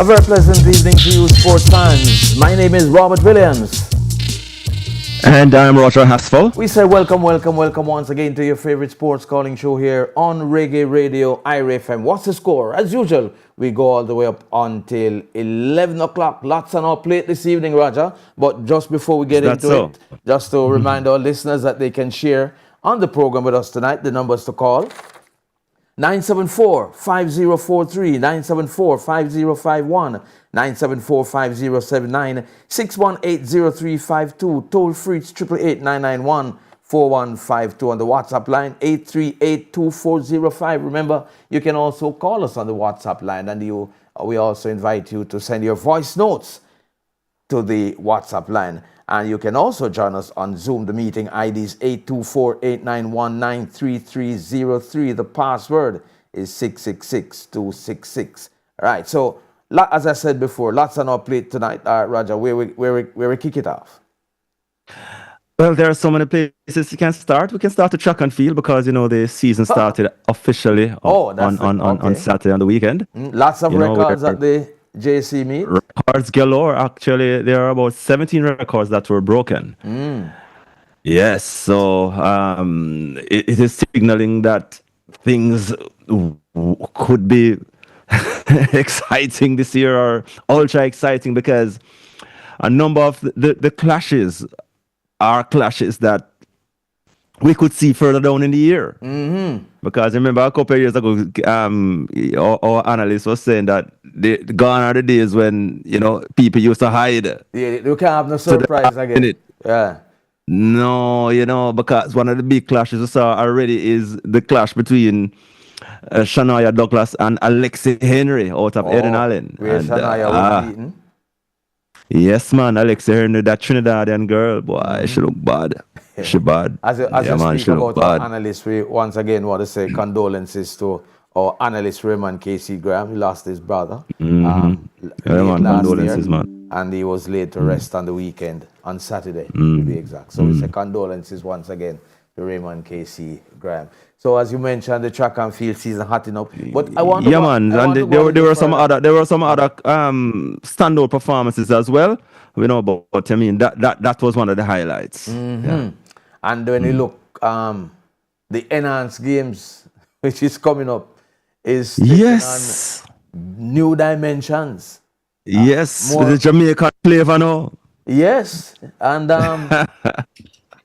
A very pleasant evening to you, sports fans. My name is Robert Williams. And I'm Roger Haspel. We say welcome once again to your favorite sports calling show here on Reggae Radio, IRIE FM. What's the score? As usual, we go all the way up until 11 o'clock. Lots on our plate this evening, Roger. But just before we Is get that into so? it, just to remind our listeners that they can share on the program with us tonight, the numbers to call: 974-5043, 974-5051, 974-5079, 618-0352, toll free it's 888-991-4152 on the WhatsApp line 838-2405. Remember, you can also call us on the WhatsApp line, and we also invite you to send your voice notes to the WhatsApp line. And you can also join us on Zoom. The meeting ID is 824-891-93303. The password is 666266. All right, so as I said before, lots on our plate tonight. Roger, where we kick it off? Well, there are so many places you can start. We can start the track and field because, the season started officially on Saturday on the weekend. Lots of records at the JC meet. Records galore. Actually, there are about 17 records that were broken. Yes, so it is signaling that things could be exciting this year, or ultra exciting, because a number of the clashes are clashes that we could see further down in the year. Because remember, a couple of years ago, our analyst was saying that gone are the days when people used to hide. Yeah, you can't have no surprise again. Yeah. No, because one of the big clashes we saw already is the clash between Shania Douglas and Alexi Henry out of Eden Allen. Where Shania was beaten. Yes, man, Alexi Henry, that Trinidadian girl, boy, she look bad. She bad. As you speak about our analyst, we once again want to say condolences to our analyst Raymond Casey Graham. He lost his brother. Condolences, man. And he was laid to rest on the weekend, on Saturday, to be exact. So we say condolences once again to Raymond Casey Graham. So as you mentioned, the track and field season hotting up. But I want there were some other standout performances as well. But I mean that was one of the highlights. Yeah. And when you look, the enhanced games which is coming up is taking on new dimensions. Yes, with the Jamaican flavor now. Yes, and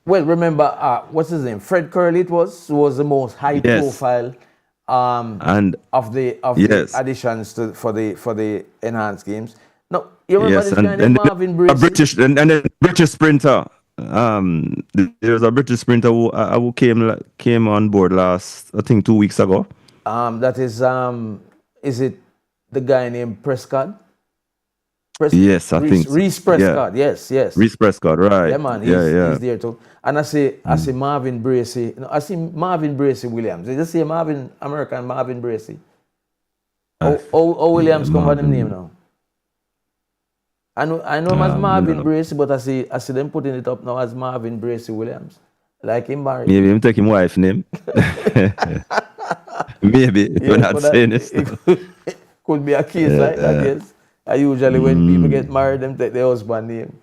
well, remember what's his name? Fred Curley. Was the most high profile and of the additions for the enhanced games. Now you remember this guy named Marvin Bracey? And then British sprinter. There's a British sprinter who came on board last, I think, 2 weeks ago. That is it the guy named Prescott? Yes, I think Reese Prescott. Yes. Reese Prescott, right? Yeah, man. He's there too. And I see Marvin Bracey. I see Marvin Bracey Williams. Did you see American Marvin Bracey? Williams come by them name now. I know him as Marvin Bracey, but I see them putting it up now as Marvin Bracey Williams. Like him married. Maybe him take him wife name. Maybe you're not saying this. It could be a case like that, yes. Usually when people get married, them take their husband name.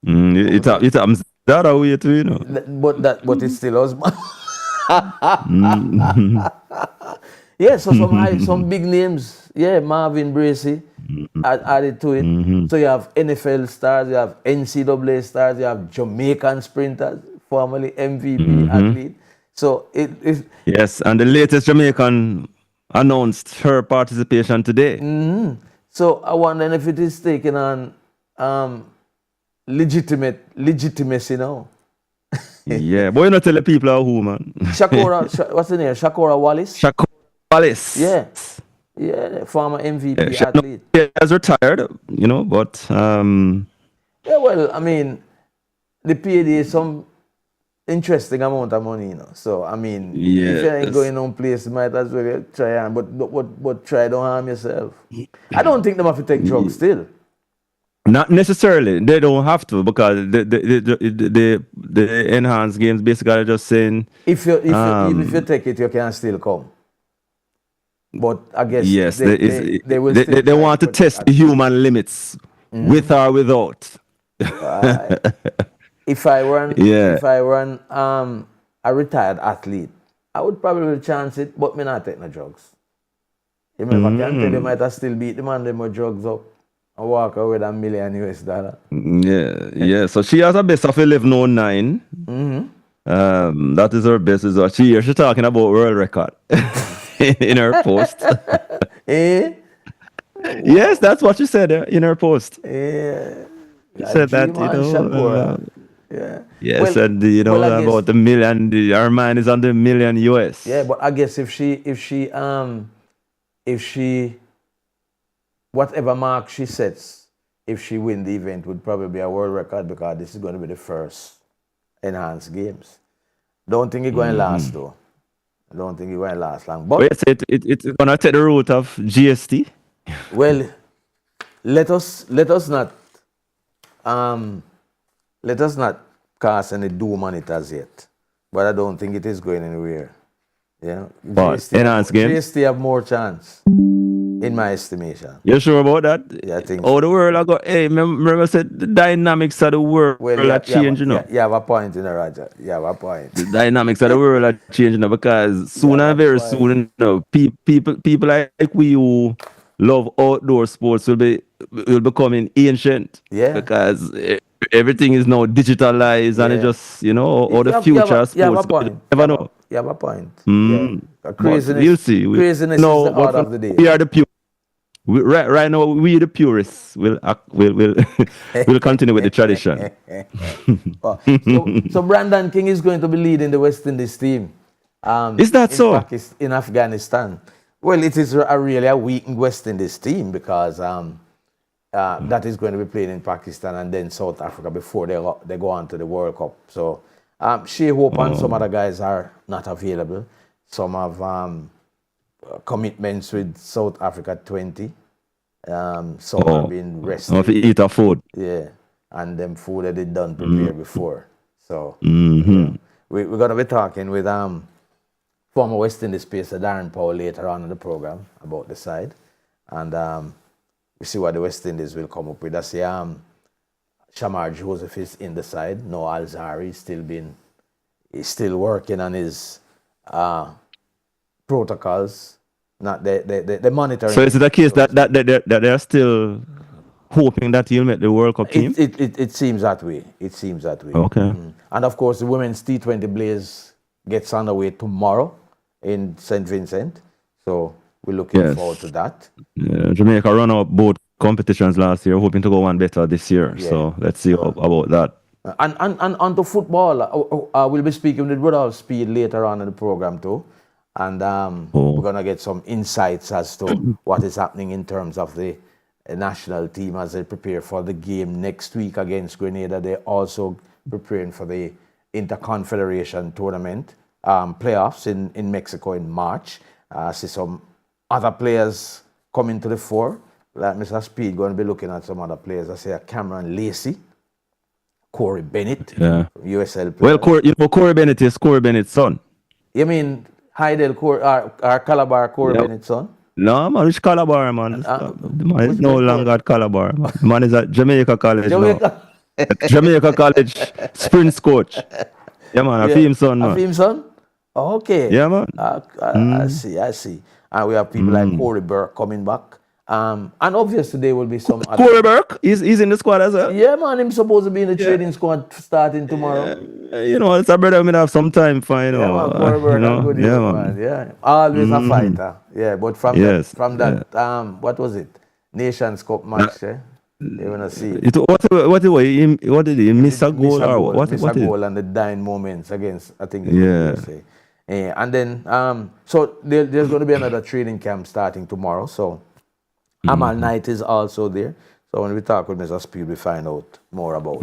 It happens that way too, But it's still husband. Yeah, so some big names. Yeah, Marvin Bracey added to it. So you have NFL stars, you have NCAA stars, you have Jamaican sprinters, formerly MVP athlete. So yes, and the latest Jamaican announced her participation today. So I wonder if it is taking on legitimacy now. Yeah, but you're not telling people who, man. What's the name? Shakora Wallace? Shakora Wallace. Yeah, former MVP athlete. She has retired, but... Yeah, well, I mean, the payday is some interesting amount of money, So, I mean, if you ain't going on place, you might as well try and, but try, don't harm yourself. I don't think they have to take drugs still. Not necessarily. They don't have to, because the enhanced games basically are just saying... If you take it, you can still come. But I guess yes, they will still they want to test the human limits, with or without. If I were Yeah. a retired athlete, I would probably chance it, but me not take no drugs. If I can tell you, might have still beat the man them with drugs up and walk away with $1 million US. Yeah. So she has a best of 11:09. That is her best result. She's talking about world record in her post. Eh? Yes, that's what she said in her post. Yeah. She said that, Yeah. yes, and about the million. Her mind is on the million US. Yeah, but I guess if she whatever mark she sets, if she win the event, would probably be a world record, because this is going to be the first enhanced games. Don't think it's going to last though. I don't think it's going to last long. But yes, it's going to take the route of GST. Well, let us not cast any doom on it as yet. But I don't think it is going anywhere. Yeah. Enhanced games? GST have more chance, in my estimation. You sure about that? Yeah, I think so. The world I got, hey, remember I said the dynamics of the world are changing now. You have a point, Roger. You have a point. The dynamics of the world are changing now, because sooner or very soon, people like we who love outdoor sports will becoming ancient. Yeah. Because everything is now digitalized, and it just, all the future sports. You have a point. You never know. You have a point. Craziness. We'll see. Craziness is the order of the day. We are the pure. Right now, we the purists will continue with the tradition. So Brandon King is going to be leading the West Indies team. Is that so? In Afghanistan. Well, it is really a weakened West Indies team, because that is going to be playing in Pakistan and then South Africa before they go on to the World Cup. So Shea Hope and some other guys are not available. Some have commitments with South Africa 20. Some have been rested. Of eat a food. Yeah, and them food that they done prepare before. So we're going to be talking with former West Indies pacer Darren Powell later on in the program about the side. And we see what the West Indies will come up with. I see Shamar Joseph is in the side. No Alzari is still working on his protocols. Not the monitoring. So is it the case that they're still hoping that he'll make the World Cup team? It seems that way. It seems that way. Okay. And of course, the women's T20 Blaze gets underway tomorrow in St. Vincent. So we're looking forward to that. Yeah, Jamaica run up both competitions last year, hoping to go one better this year. Yeah. So let's see about that. And onto football, we'll be speaking with Rudolph Speed later on in the program too. And we're going to get some insights as to what is happening in terms of the national team as they prepare for the game next week against Grenada. They're also preparing for the Interconfederation Tournament playoffs in Mexico in March. I see some other players coming to the fore. Like Mr. Speed going to be looking at some other players. I see Cameron Lacey, Corey Bennett, USL player. Well, Corey Bennett is Corey Bennett's son. You mean Heidel or Calabar Corey Bennett's son? No, man, which Calabar, man? The man is no longer at Calabar. Man. The man is at Jamaica College now. Jamaica College Sprints coach. Yeah, man, a team son, man. A team son? Oh, okay. Yeah, man. I see. And we have people like Corey Burke coming back. And obviously there will be some other... Corey Burke? He's in the squad as well? Yeah, man. He's supposed to be in the training squad starting tomorrow. It's a brother who have some time for, Yeah, man. Corey Burke, good man. Yeah. Always a fighter. Yeah, but from that, what was it? Nations Cup match, you want to see. What did he miss a goal or what? Miss a goal and the dying moments against, I think it's USA. And then, so there's going to be another training camp starting tomorrow. So Amal Knight is also there. So when we talk with Mr. Speed, we find out more about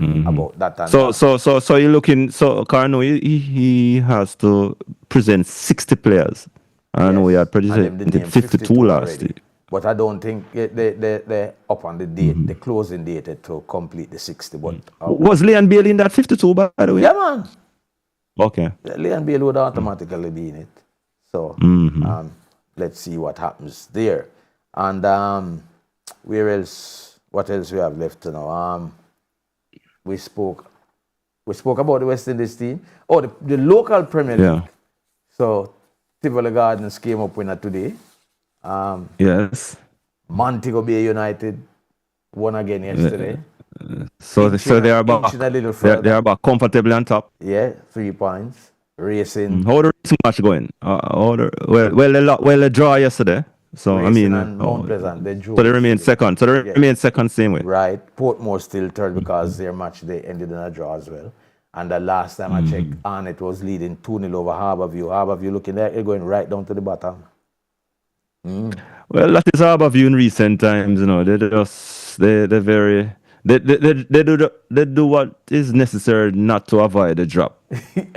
that. And so you're looking. So Carno, he has to present 60 players. I know he had presented 52 last year. But I don't think they're up on the date, the closing date to complete the 60. But was Leon Bailey in that 52, by the way? Yeah, man. Okay. Leon Bailey would automatically be in it. So let's see what happens there. And where else? What else we have left to know? We spoke about the West Indies team. Oh, the local Premier League. Yeah. So Tivoli Gardens came up winner today. Yes. Montego Bay United won again yesterday. So they are about comfortably on top. Yeah, 3 points. Racing. How the racing match going? They draw yesterday. So Racing I mean, and Mount Pleasant, they drew. so they remain second. So they remain second same way. Right. Portmore still third because their match they ended in a draw as well. And the last time I checked, Arnett was leading 2-0 over Harbourview. Harbourview looking there, they're going right down to the bottom. Well, that is Harbourview in recent times. You know, they do what is necessary not to avoid the drop.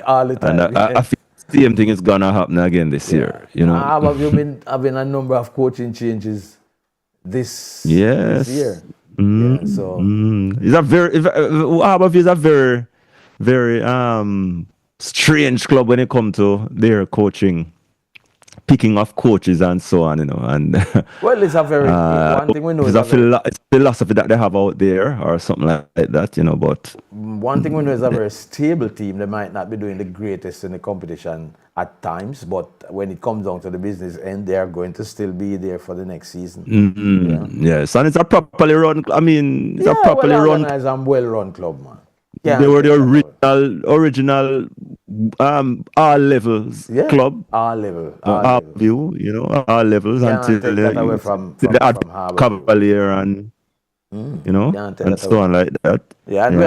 All the time. And I feel the same thing is gonna happen again this year. You know, Harbourview been having a number of coaching changes this year. Yeah, so it's a very Harbourview is a very strange club when it comes to their coaching, picking off coaches and so on, you know. And well, it's a very one thing we know it's it's philosophy that they have out there or something like that, you know. But one thing we know is a very stable team. They might not be doing the greatest in the competition at times, but when it comes down to the business end, they are going to still be there for the next season. Yes, and it's a properly run. I mean, it's a properly run and well-run club, man. They were the original all levels club. All level. View, you know, all levels until the Cavalier and you know, and so on like that. Yeah, and we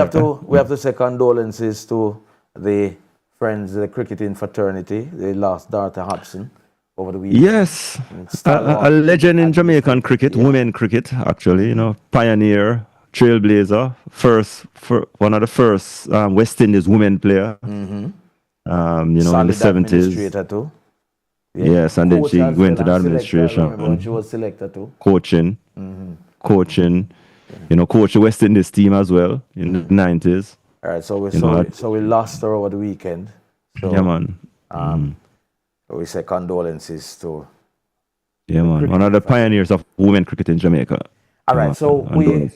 have to say condolences to the friends, the cricketing fraternity. They lost Dartha Hobson over the weekend. Yes, a legend in Jamaican cricket, women cricket, actually. You know, pioneer. Trailblazer, one of the first West Indies women player. You know, in the 70s. Too. Yeah. Yes, and then she went to the administration. When she was selected too. Coaching. You know, coach the West Indies team as well in the 90s. All right, so we lost her over the weekend. So, yeah, man. We say condolences to. Yeah, man. One of the pioneers of women cricket in Jamaica. All right, so we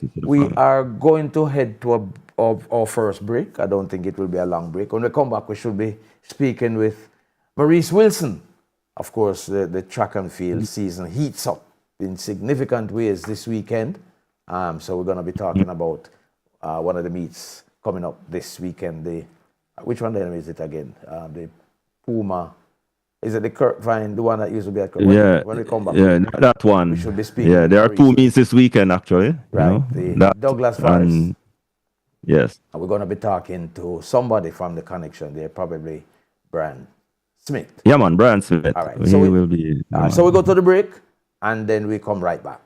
are going to head to our first break. I don't think it will be a long break. When we come back, we should be speaking with Maurice Wilson. Of course, the track and field season heats up in significant ways this weekend. So we're going to be talking about one of the meets coming up this weekend. Which one is it again? The Puma. Is it the Kirkvine, the one that used to be at Kirkvine? When we come back. Yeah, that one. We should be speaking. Yeah, there are 2 meets this weekend, actually. Right. The Douglas Forest. Yes. And we're going to be talking to somebody from the connection there, probably Brian Smith. Yeah, man, Brian Smith. All right. So he will be. So we go to the break, and then we come right back.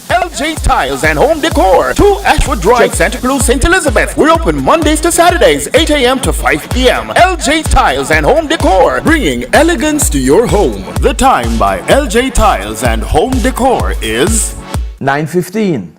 LJ Tiles and Home Decor, 2 Ashwood Drive, Santa Cruz, St. Elizabeth. We're open Mondays to Saturdays, 8 a.m. to 5 p.m. LJ Tiles and Home Decor, bringing elegance to your home. The time by LJ Tiles and Home Decor is 9:15.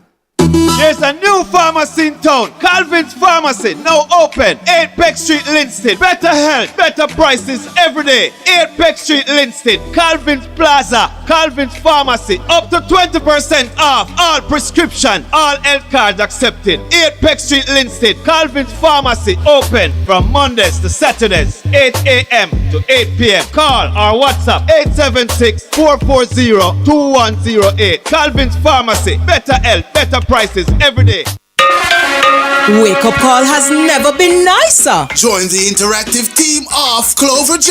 There's a new pharmacy in town, Calvin's Pharmacy, now open, 8 Peck Street, Linstead. Better health, better prices every day. 8 Peck Street, Linstead, Calvin's Plaza, Calvin's Pharmacy, up to 20% off all prescription, all health cards accepted. 8 Peck Street, Linstead, Calvin's Pharmacy, open from Mondays to Saturdays, 8 a.m. to 8 p.m. Call or WhatsApp 876-440-2108. Calvin's Pharmacy, better health, better prices every day. Wake Up Call has never been nicer. Join the interactive team of Clover J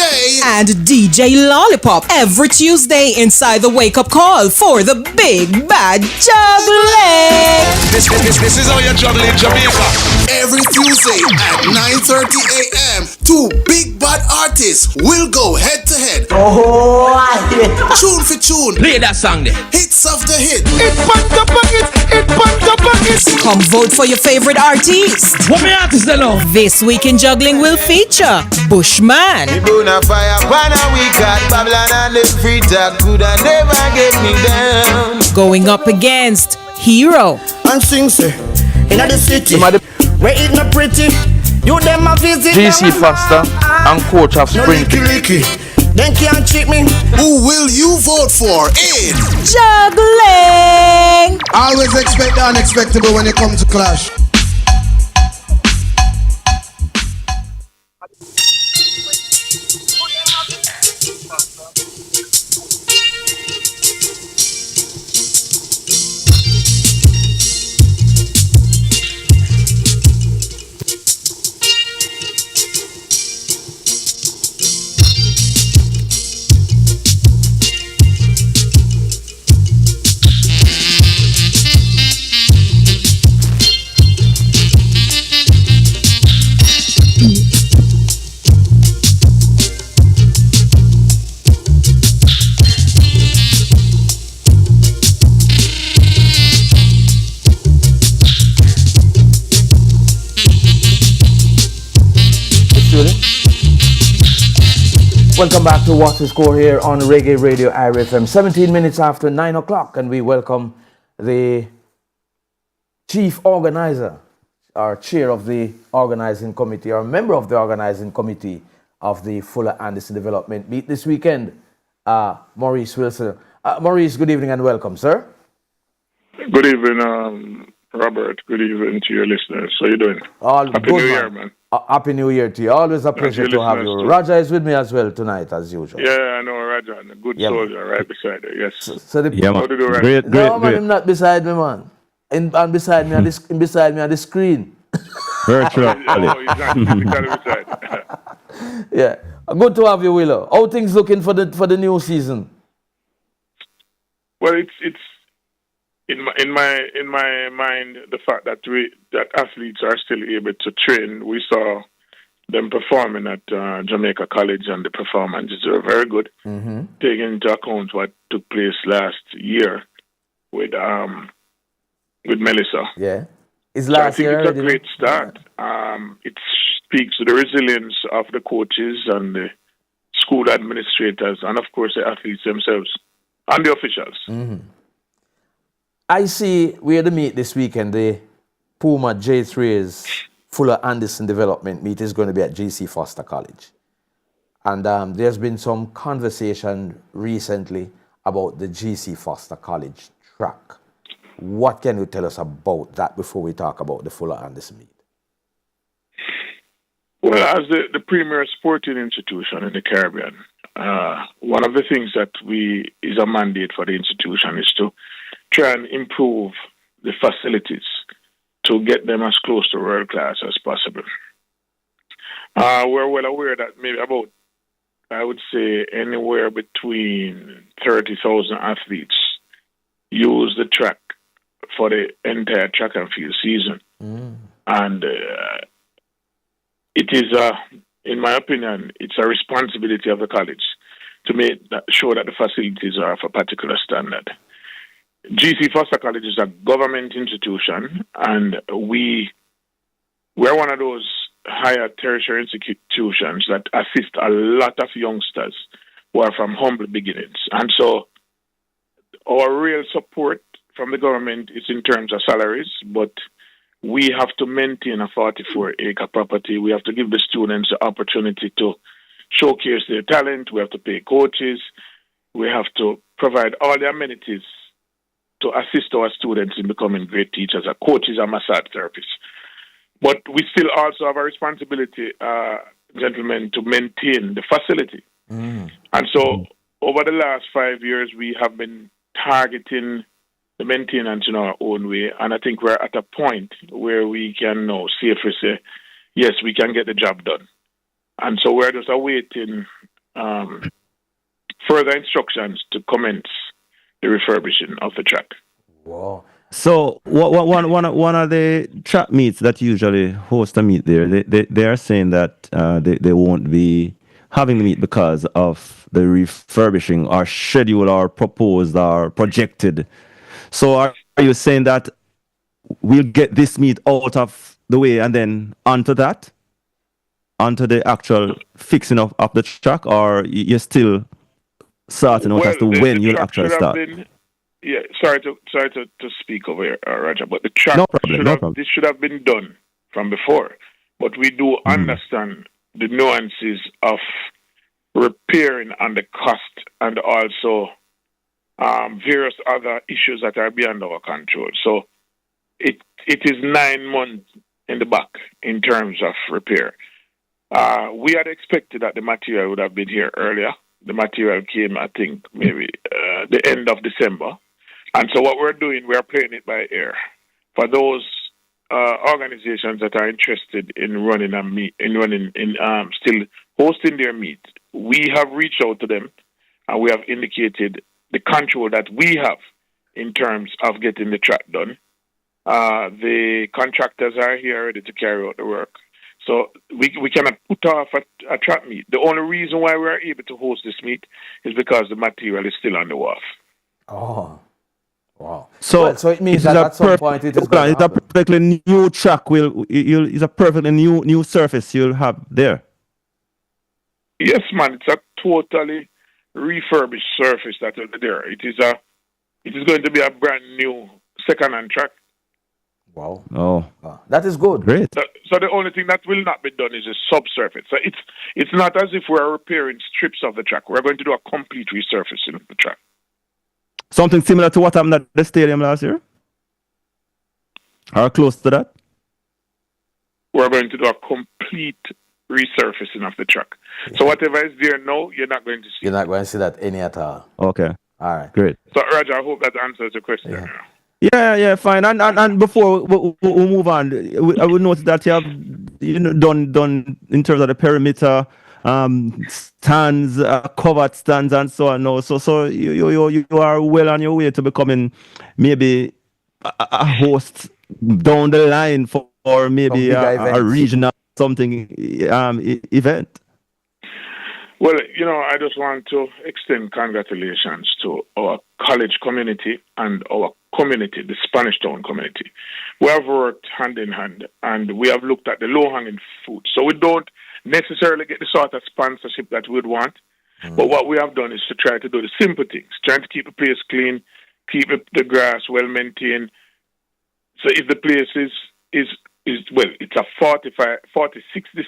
and DJ Lollipop every Tuesday inside the Wake Up Call for the big bad juggling. This is how you're juggling Jamaica. Every Tuesday at 9:30 a.m. 2 big bad artists will go head to head. Tune for tune. Play that song there. Hits of the hit. It bumped the buckets, it bumped the buckets. Come vote for your favorite artist. What me artist they know? This week in juggling will feature Bushman. We burn a fire, we got Babylon and the free talk coulda never get me down. Going up against Hero. And sing say, in the city, where it not pretty, you them a visit. GC Foster and coach of Spring. Then can't trick me. Who will you vote for in Juggling! Always expect the unexpected when it comes to clash. Welcome back to What's the Score here on Reggae Radio IRIE FM. 17 minutes after 9 o'clock, and we welcome the chief organizer, or chair of the organizing committee, or member of the organizing committee of the Fuller Anderson Development Meet this weekend, Maurice Wilson. Maurice, good evening and welcome, sir. Good evening, Robert. Good evening to your listeners. How you doing? Happy New Year, man. Happy New Year to you. Always a pleasure to have you. Too. Raja is with me as well tonight, as usual. Yeah, I know Raja, a good soldier right beside her. Yes. So the yeah, man. How to do, Raja? Great. Man, I'm not beside me, man. And beside me, beside me on the screen. Virtually. Oh, he's not physically beside. Yeah. Good to have you, Willow. How things looking for the new season? Well, it's in my mind the fact that athletes are still able to train. We saw them performing at Jamaica College, and the performances were very good. Mm-hmm. Taking into account what took place last year with Melissa. Yeah, it's last year. It's a great start. It speaks to the resilience of the coaches and the school administrators, and of course the athletes themselves and the officials. Mm-hmm. I see we're the meet this weekend. The Puma J3's Fuller Anderson Development Meet is going to be at J.C. Foster College. And there's been some conversation recently about the J.C. Foster College track. What can you tell us about that before we talk about the Fuller Anderson Meet? Well, as the premier sporting institution in the Caribbean, one of the things that is a mandate for the institution is to try and improve the facilities to get them as close to world class as possible. We're well aware that maybe about, I would say, anywhere between 30,000 athletes use the track for the entire track and field season. Mm. And it is, in my opinion, it's a responsibility of the college to make sure that the facilities are of a particular standard. GC Foster College is a government institution, and we're one of those higher tertiary institutions that assist a lot of youngsters who are from humble beginnings. And so our real support from the government is in terms of salaries, but we have to maintain a 44-acre property. We have to give the students the opportunity to showcase their talent. We have to pay coaches. We have to provide all the amenities to assist our students in becoming great teachers, coaches, and massage therapists. But we still also have a responsibility, gentlemen, to maintain the facility. Mm. And so over the last 5 years, we have been targeting the maintenance in our own way. And I think we're at a point where we can now safely say, yes, we can get the job done. And so we're just awaiting further instructions to commence the refurbishing of the track. Wow. So one of the track meets that usually host a meet there, they are saying that they won't be having the meet because of the refurbishing or scheduled or proposed or projected. So are you saying that we'll get this meet out of the way and then onto the actual fixing of the track, or you're still sorting out as to when you'll actually start? Yeah, sorry to speak over here, Raja, but the track this should have been done from before. But we do understand the nuances of repairing and the cost, and also various other issues that are beyond our control. So it is 9 months in the back in terms of repair. We had expected that the material would have been here earlier. The material came, I think, maybe the end of December. And so what we're doing, we're playing it by ear. For those organizations that are interested in running a meet, still hosting their meet, we have reached out to them and we have indicated the control that we have in terms of getting the track done. The contractors are here ready to carry out the work. So we cannot put off a track meet. The only reason why we are able to host this meet is because the material is still on the wharf. Oh, wow. So it means that at some point it is going to happen. It's a perfectly new track. It's a perfectly new surface you'll have there. Yes, man. It's a totally refurbished surface that will be there. It is going to be a brand new second-hand track. Wow. Oh. That is good. Great. So the only thing that will not be done is a subsurface. So it's not as if we're repairing strips of the track. We're going to do a complete resurfacing of the track. Something similar to what happened at the stadium last year? Or close to that? We're going to do a complete resurfacing of the track. Yeah. So whatever is there now, you're not going to see. You're not going to see that any at all. Okay. All right. Great. So Roger, I hope that answers your question. Yeah, fine. And before we move on, I would note that you have done in terms of the perimeter stands, covered stands, and so on. No, so you are well on your way to becoming maybe a host down the line for maybe a regional something event. Well, I just want to extend congratulations to our college community and our community, the Spanish Town community. We have worked hand in hand and we have looked at the low-hanging fruit. So we don't necessarily get the sort of sponsorship that we'd want, but what we have done is to try to do the simple things, trying to keep the place clean, keep the grass well maintained. So if the place is well, it's a 46 this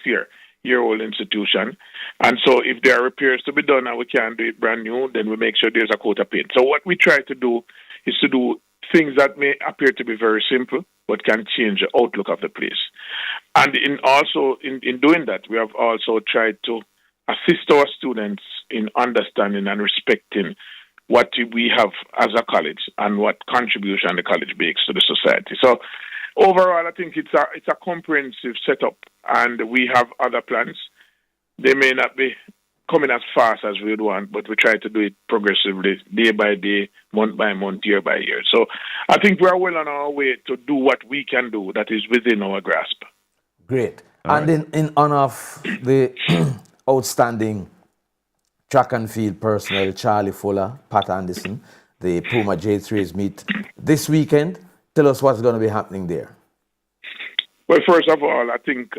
year-old institution. And so if there are repairs to be done and we can't do it brand new, then we make sure there's a coat of paint. So what we try to do is to do things that may appear to be very simple, but can change the outlook of the place. And in doing that, we have also tried to assist our students in understanding and respecting what we have as a college and what contribution the college makes to the society. So overall, I think it's a comprehensive setup, and we have other plans. They may not be coming as fast as we would want, but we try to do it progressively, day by day, month by month, year by year. So I think we are well on our way to do what we can do that is within our grasp. Great. And in honor of the outstanding track and field personnel, Charlie Fuller, Pat Anderson, the Puma J3s meet this weekend. Tell us what's going to be happening there. Well, first of all, I think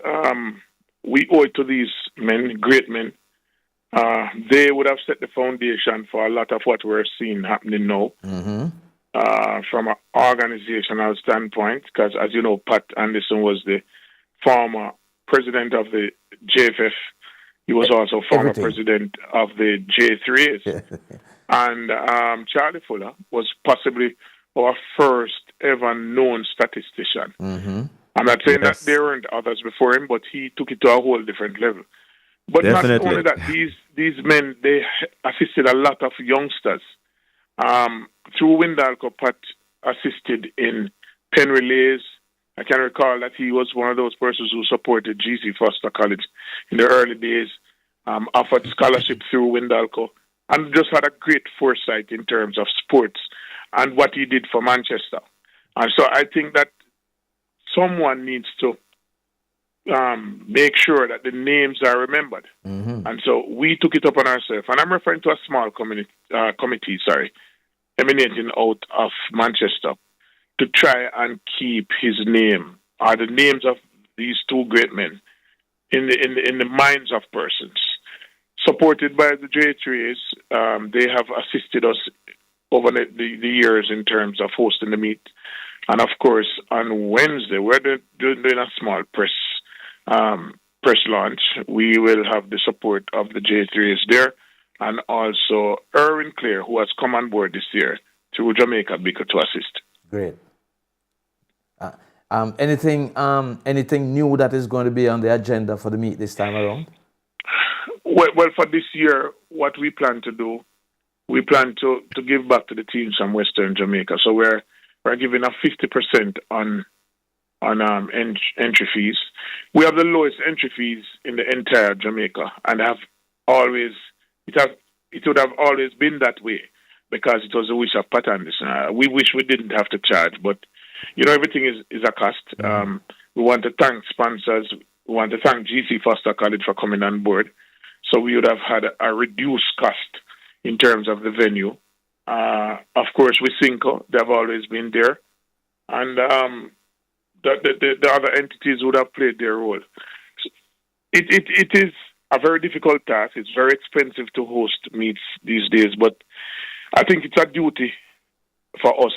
we owe it to these men, great men. They would have set the foundation for a lot of what we're seeing happening now from an organizational standpoint, because as you know, Pat Anderson was the former president of the JFF. He was also former president of the J3s. And Charlie Fuller was possibly our first ever known statistician. I'm not saying that there weren't others before him, but he took it to a whole different level. But not only that, these men, they assisted a lot of youngsters. Through Windalco, Pat assisted in pen relays. I can recall that he was one of those persons who supported G.C. Foster College in the early days, offered scholarship through Windalco, and just had a great foresight in terms of sports and what he did for Manchester. And so I think that someone needs to make sure that the names are remembered. And so we took it upon ourselves. And I'm referring to a small committee, emanating out of Manchester, to try and keep his name, or the names of these two great men, in the minds of persons. Supported by the J3s, they have assisted us over the years in terms of hosting the meet. And of course, on Wednesday, we're doing a small press press launch. We will have the support of the J3s there, and also Erwin Clare, who has come on board this year through Jamaica Beaker to assist. Great. Anything new that is going to be on the agenda for the meet this time around? Well, for this year, what we plan to do, we plan to give back to the teams from Western Jamaica. So we're giving a 50% on entry fees. We have the lowest entry fees in the entire Jamaica, and it would have always been that way because it was a wish of Pat Anderson. We wish we didn't have to charge, but everything is a cost. We want to thank sponsors. We want to thank GC Foster College for coming on board. So we would have had a reduced cost in terms of the venue. Of course, with Cinco, they've always been there. And the other entities would have played their role. It is a very difficult task. It's very expensive to host meets these days, but I think it's a duty for us,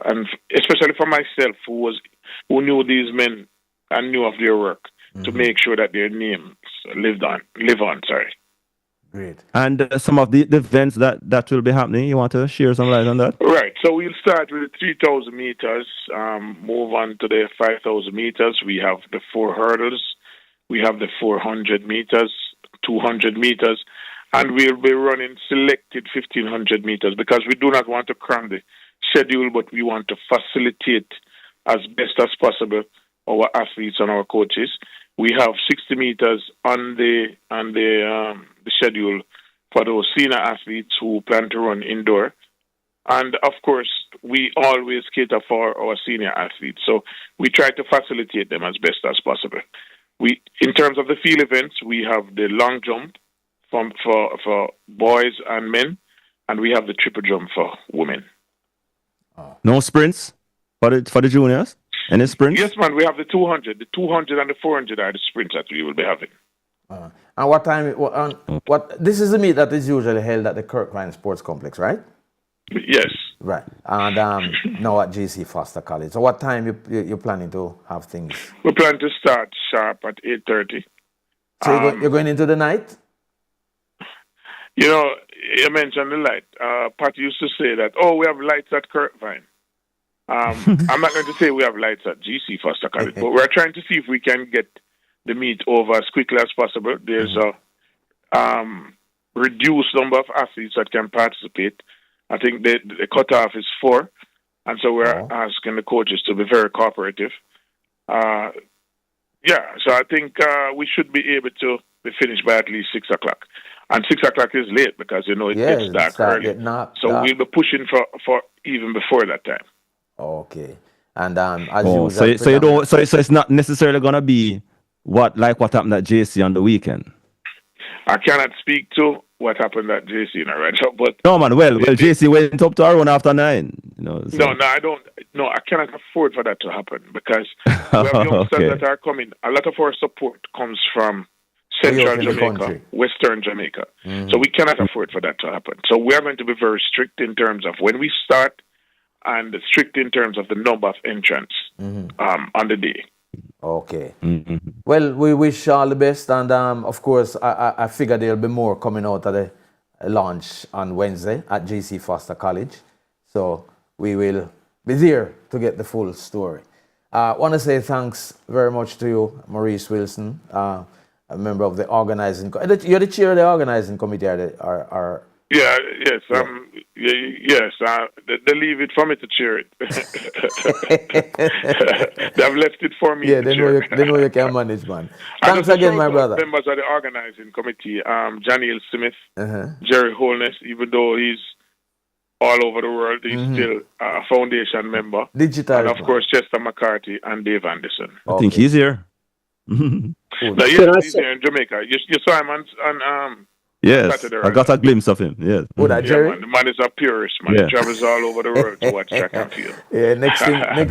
and especially for myself, who knew these men and knew of their work, to make sure that their names live on. Great. And some of the events that will be happening, you want to share some light on that? Right. So we'll start with the 3,000 meters, move on to the 5,000 meters. We have the 4 hurdles. We have the 400 meters, 200 meters, and we'll be running selected 1,500 meters because we do not want to cram the schedule, but we want to facilitate as best as possible our athletes and our coaches. We have 60 meters on the schedule for those senior athletes who plan to run indoor. And of course, we always cater for our senior athletes. So we try to facilitate them as best as possible. In terms of the field events, we have the long jump for boys and men, and we have the triple jump for women. No sprints for the juniors? Any sprints? Yes, man. We have the 200. The 200 and the 400 are the sprints that we will be having. And what time? This is a meet that is usually held at the Kirkline Sports Complex, right? Yes. Right. And now at GC Foster College. So what time you're planning to have things? We plan to start sharp at 8:30. So you're going into the night? You mentioned the light. Pat used to say that, we have lights at Kirkvine. I'm not going to say we have lights at GC Foster College, but we're trying to see if we can get the meet over as quickly as possible. There's a reduced number of athletes that can participate. I think the cutoff is 4, and so we're asking the coaches to be very cooperative. So I think we should be able to be finished by at least 6 o'clock. And 6 o'clock is late because, it gets dark early. So we'll be pushing for even before that time. Okay. And as usual, so it's not necessarily gonna be what happened at JC on the weekend. I cannot speak to what happened at JC, right? But no, man. Well, JC went up to our 1 after 9. So. No, I don't. No, I cannot afford for that to happen because we have youngsters that are coming. A lot of our support comes from Central Jamaica, Western Jamaica. So we cannot afford for that to happen. So we are going to be very strict in terms of when we start, and strict in terms of the number of entrants on the day. Okay. Well, we wish all the best, and of course, I figure there'll be more coming out of the launch on Wednesday at GC Foster College. So we will be there to get the full story. I want to say thanks very much to you, Maurice Wilson, a member of the organizing. You're the chair of the organizing committee, or Yeah, yes, yes. They leave it for me to cheer it. They've left it for me. Yeah, they know you can manage, man. Thanks again, my brother. Members of the organizing committee, Janiel Smith, Jerry Holness, even though he's all over the world, he's still a foundation member. Digital, and of course, Chester McCarthy and Dave Anderson. I think he's here. He's here in Jamaica. You saw him on yes, I got a glimpse of him. Yes. Man, the man is a purist, man. He travels all over the world to watch track and field. Yeah, next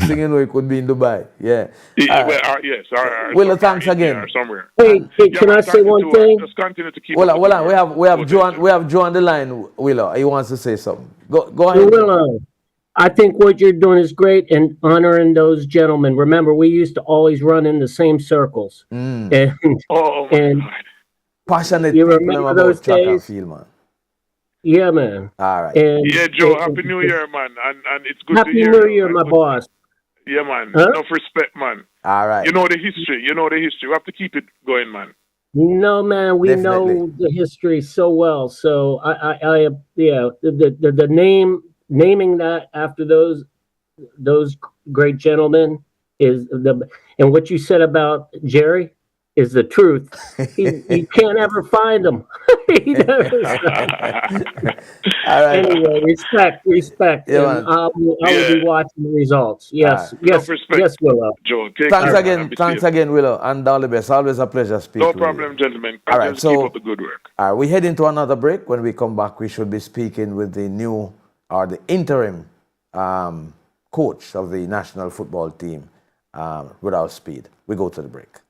thing you know, he could be in Dubai. Yeah. Yes. Well, thanks again. Somewhere. Hey, can I say one thing? Just continue to keep. Hold on. We have Joe on the line. Willow, he wants to say something. Go ahead. Willow, I think what you're doing is great and honoring those gentlemen. Remember, we used to always run in the same circles. And, and passionate you people remember about those track and days? field, man. Yeah, man. All right. And, yeah, Joe, Happy New Year, man. And it's good to Happy hear New you. Year, my boss. Yeah, man. Huh? Enough respect, man. All right. You know the history. We have to keep it going, man. No, man, we know the history so well. So the naming that after those great gentlemen is and what you said about Jerry is the truth. You can't ever find him. He never All right. Anyway, respect. Yeah, and I will be watching the results. Yes, yes, Willow. Joe, thanks again, Willow, and all the best. Always a pleasure speaking. No problem, gentlemen. All right, so keep up the good work. All right, we head into another break. When we come back, we should be speaking with the interim coach of the national football team, Rudolph Speed. We go to the break.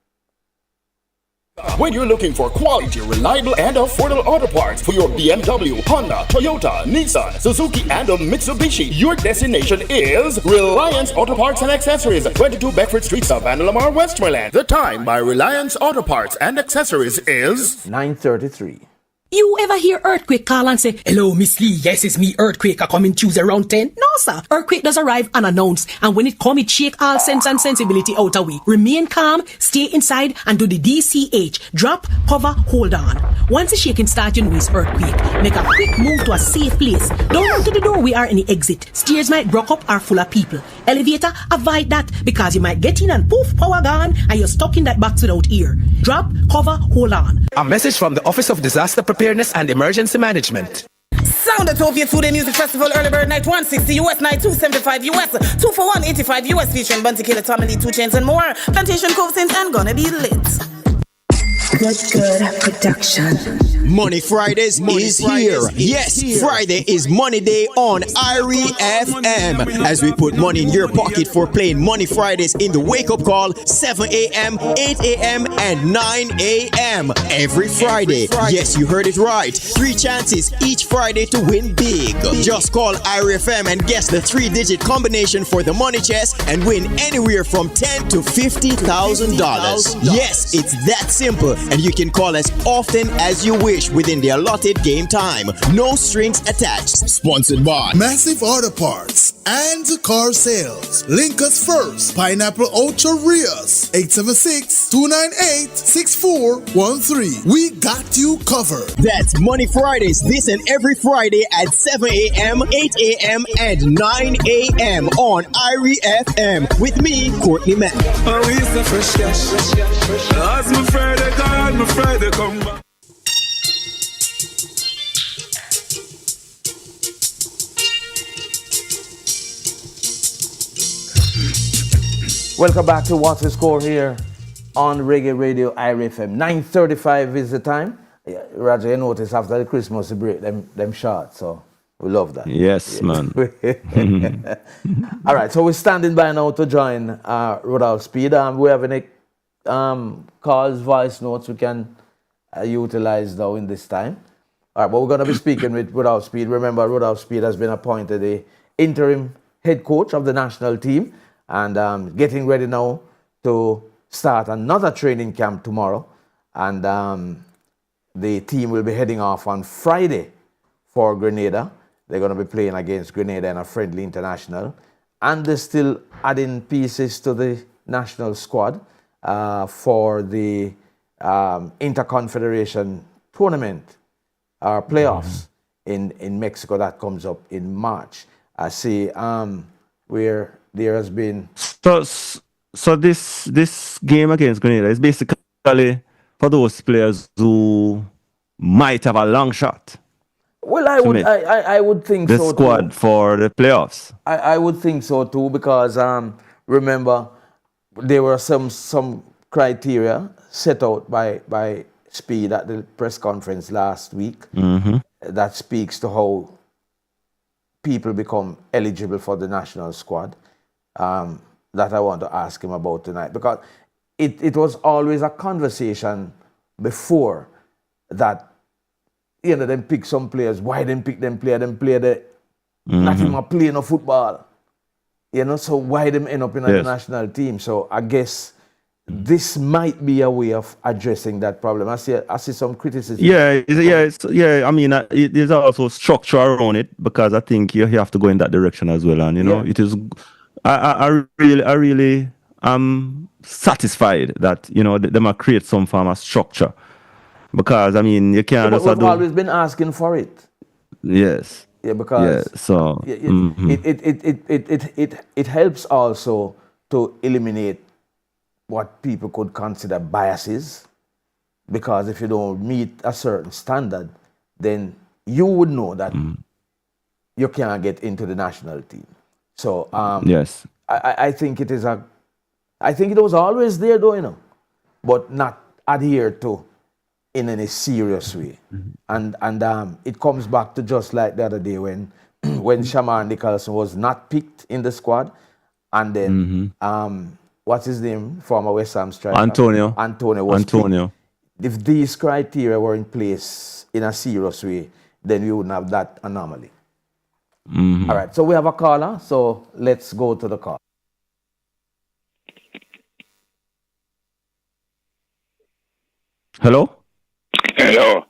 When you're looking for quality, reliable, and affordable auto parts for your BMW, Honda, Toyota, Nissan, Suzuki, and Mitsubishi, your destination is Reliance Auto Parts and Accessories, 22 Beckford Street, South Lamar, Westmoreland. The time by Reliance Auto Parts and Accessories is 9:33. You ever hear Earthquake call and say, "Hello, Miss Lee, yes, it's me, Earthquake, I coming Tuesday around 10? No, sir. Earthquake does arrive unannounced, and when it come, it shake all sense and sensibility out of we. Remain calm, stay inside, and do the DCH. Drop, cover, hold on. Once the shaking starts, you know it's Earthquake. Make a quick move to a safe place. Don't run to the door, we are in the exit. Stairs might block up or full of people. Elevator, avoid that, because you might get in and poof, power gone, and you're stuck in that box without ear. Drop, cover, hold on. A message from the Office of Disaster Preparedness and Emergency Management. Sound at Ethiopia 2-day music festival, early bird night 160 US, night 275 US, 2 for 185 US, featuring Bunty Killer, Tommy Lee, 2 Chainz, and more. Plantation Cove Saints and gonna be lit. Good production. Money Fridays is here. Yes, Friday is Money Day on IRIE FM. As we put money in your pocket for playing Money Fridays in the wake up call 7 a.m., 8 a.m., and 9 a.m. every Friday. Yes, you heard it right. 3 chances each Friday to win big. Just call IRIE FM and guess the 3-digit combination for the money chest and win anywhere from $10,000 to $50,000. Yes, it's that simple. And you can call as often as you wish within the allotted game time. No strings attached. Sponsored by Massive Auto Parts and Car Sales. Link us first. Pineapple Ultra Rios. 876-298-6413. We got you covered. That's Money Fridays this and every Friday at 7 a.m., 8 a.m., and 9 a.m. on IRIE FM with me, Courtney Mack. Friday come back. Welcome back to What's the Score here on Reggae Radio IRIE FM. 9:35 is the time. Yeah, Roger, you notice after the Christmas break, them short, so we love that. Yes, man. All right, so we're standing by now to join Rudolph Speed. We have any calls, voice notes we can utilize now in this time. All right, but we're going to be speaking with Rudolph Speed. Remember, Rudolph Speed has been appointed the interim head coach of the national team and getting ready now to start another training camp tomorrow. And the team will be heading off on Friday for Grenada. They're going to be playing against Grenada in a friendly international. And they're still adding pieces to the national squad for the Interconfederation tournament or playoffs in Mexico that comes up in March. I see where there has been... So this game against Grenada is basically for those players who might have a long shot. Well, I would think so too. The squad for the playoffs. I would think so too, because remember there were some criteria set out by Speed at the press conference last week that speaks to how people become eligible for the national squad. That I want to ask him about tonight, because it was always a conversation before that, them pick some players. Why them pick them player? Them play the not even play no football. You know, so why them end up in the national team? So I guess this might be a way of addressing that problem. I see some criticism. I mean, there's also structure around it because I think you have to go in that direction as well. And you know, it is. I really am satisfied that you know they might create some form of structure because I mean you can't. But we've always been asking for it. Yes. Yeah, because it helps also to eliminate what people could consider biases, because if you don't meet a certain standard, then you would know that you can't get into the national team. So I think it is I think it was always there though, you know, but not adhered to in any serious way. And it comes back to just like the other day when Shamar Nicholson was not picked in the squad, and then what's his name, former West Ham striker? Antonio was picked. If these criteria were in place in a serious way, then we wouldn't have that anomaly. All right, so we have a caller, so let's go to the call. Hello? Hello.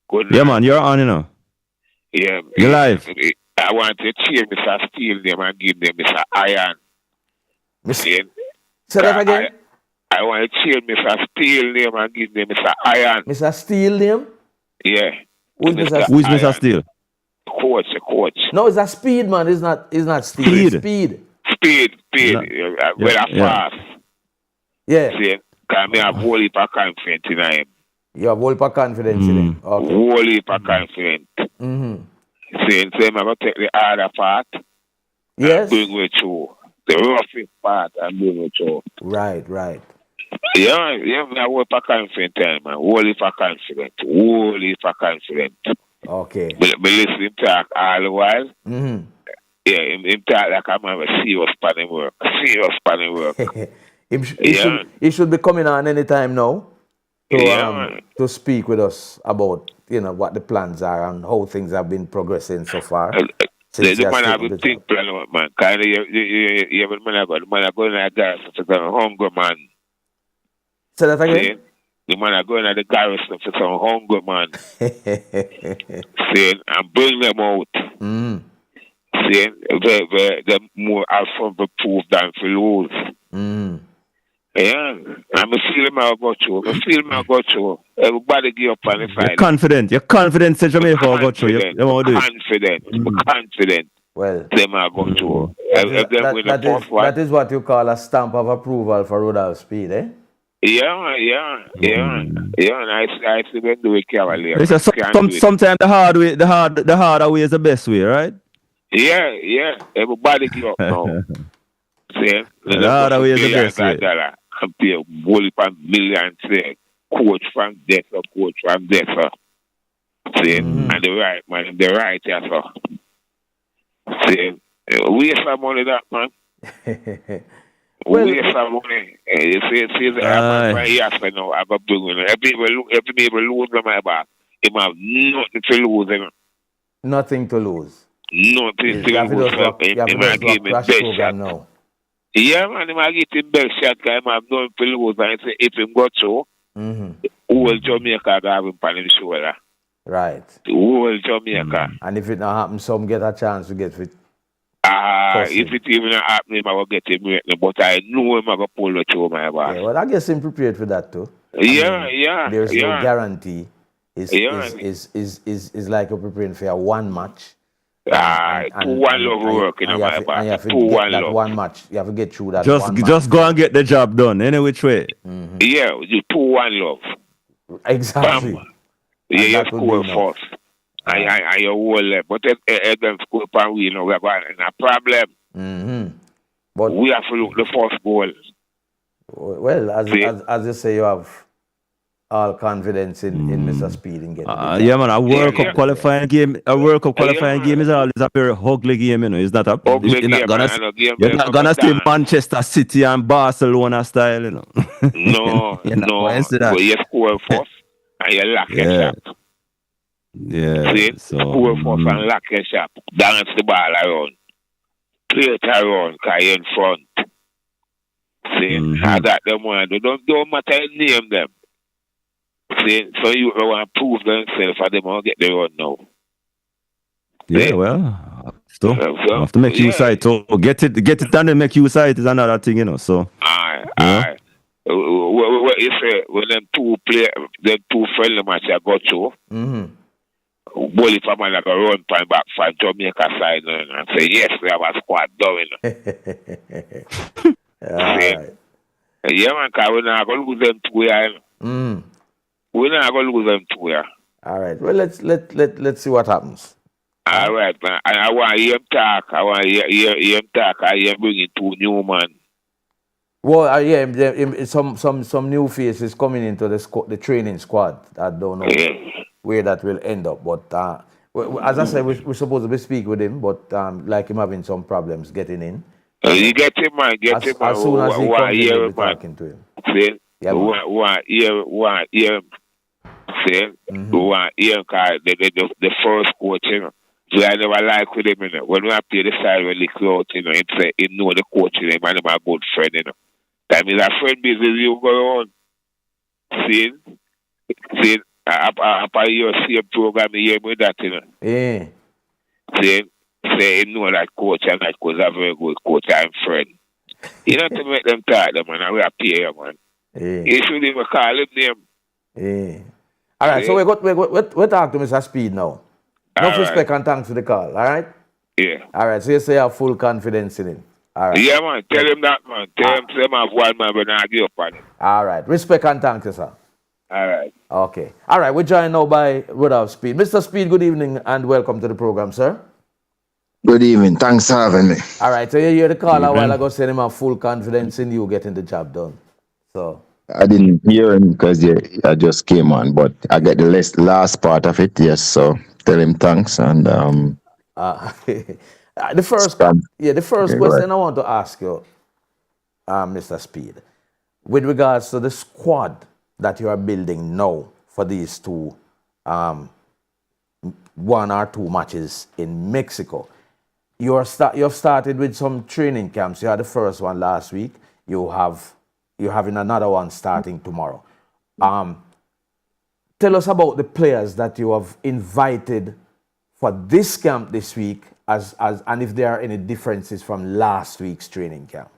Good night. Yeah, man, you're on, you know. Yeah. You're live. I want to cheer Mr. Steele them and give them Mr. Iron. Say that again? I want to cheer Mr. Steele them and give them Mr. Iron. Mr. Steele them? Yeah. Who's Mr. Steele? Coach. No, it's a Speed, man. It's not Steele. Speed. Fast. Yeah. See, because I have whole heap of confidence in him. You have whole heap of confidence in him? Okay. Whole heap of confidence. See, I'm going to take the harder part. Yes. And bring it through. The roughest part and bring it through. Right. Yeah, I have whole heap of confidence, man. Whole heap of confidence. Okay. But listen him talk all the while. Yeah, him talk like I'm having a serious spanning work. He should be coming on anytime now to speak with us about, you know, what the plans are and how things have been progressing so far. The man have a big plan, man. Kind of, you have a man going to the garrison for some hunger, man. Say that again? The man are going to the garrison for some hunger, man. See, and bring them out. See, they're more alpha proof than for lose. Yeah, I'm a feeling I go through. Everybody give up on the fight. You're confident that Jamaica will go through. Confident. Well, them are going through. That is what you call a stamp of approval for Rudolph Speed, eh? Yeah. And I see them do it cavalier. Sometimes the harder way is the best way, right? Yeah. Everybody give up now. See, the harder way is the best way. And pay a whole million, say, coach from there. See, and the right man, yes, sir. See, waste some money, that man. Waste some money. You see, yes, I know, I'm a big one. Every neighbor lose them, my back. He have nothing to lose. Nothing to lose. Nothing to lose. He now. Yeah, man, he might get him best shot because he have nothing to lose. And if he got so, whole Jamaica have him on his shoulder. Right. Whole Jamaica. And if it not happen, some get a chance to get fit. If it even not happen, I will get him right now. But I know him I will pull it through my back. Yeah, well, I guess him prepared for that too. Yeah. There's no guarantee. It's like you're preparing for a one match. 2-1 love working on my back. And you have to get that one match. You have to get through that one match. Just go and get the job done, any which way. Yeah, you 2-1 love. Exactly. Yeah, you score first. And you hold it. But if them score upon we, we're going to have a problem. But we have to look the first goal. Well, as you say, you have all confidence in Mr. Speed and getting yeah, man. A World Cup qualifying game. A World Cup qualifying game is always a very ugly game. You know, it's not a. You're not gonna see Manchester City and Barcelona style. You know. No. But you score first and you lock it up. Yeah. See, pull for and lock your shop, dance the ball around, play it around, carry in front. See, how that them want to do. Don't matter name them. See, so you want to prove themselves and them want to get their own now. Yeah, well, so I have to make use of it. So get it and then make use of it is another thing, you know. So aye. What you say when them two friendly match I got to? Bully for man like a run pan back for Jamaica side and say yes, we have a squad doing. Right. Yeah, man, because we're not going to lose them two years. We're not going to lose them 2 years. All right. Well, let's see what happens. All right, man. I want to hear him talk. I want to hear him talk. I hear him bringing 2 new men. Well, yeah, some new faces coming into the training squad. I don't know where that will end up, but as I said, we're supposed to be speaking with him, but like him having some problems getting in. You get him, man. Get him, man. As soon as he comes in, we'll be talking to him. See? Yeah, want to hear him. See? Want to hear him because the first coach, you know. So I never like with him, you know. When we play the side when he close, you know, he say he know the coach, you know, and I'm a good friend, you know. That means a friend business you go on. See? After your same program, you hear me that, you know. Yeah. See? Say you know that coach and that coach is a very good coach and friend. You know to make them talk them, man, and we are pay you, man. You should even call him name. Yeah. All right, so we talk to Mr. Speed now. Enough respect and thanks for the call, all right? Yeah. All right, so you say you have full confidence in him. All right. Yeah, man. Tell him that, man. Tell him I have one man, but I give up on him. All right. Respect and thanks, sir. All right. Okay. All right, we're joined now by Rudolph Speed. Mr. Speed, good evening and welcome to the program, sir. Good evening. Thanks for having me. All right, so you hear the call a while ago saying him have full confidence in you getting the job done. So I didn't hear him because I just came on, but I get the last part of it, yes. So tell him thanks and the first question I want to ask you, Mr. Speed, with regards to the squad that you are building now for these two 1 or 2 matches in Mexico. You have started with some training camps. You had the first one last week. You're having another one starting tomorrow. Tell us about the players that you have invited for this camp this week, and if there are any differences from last week's training camp.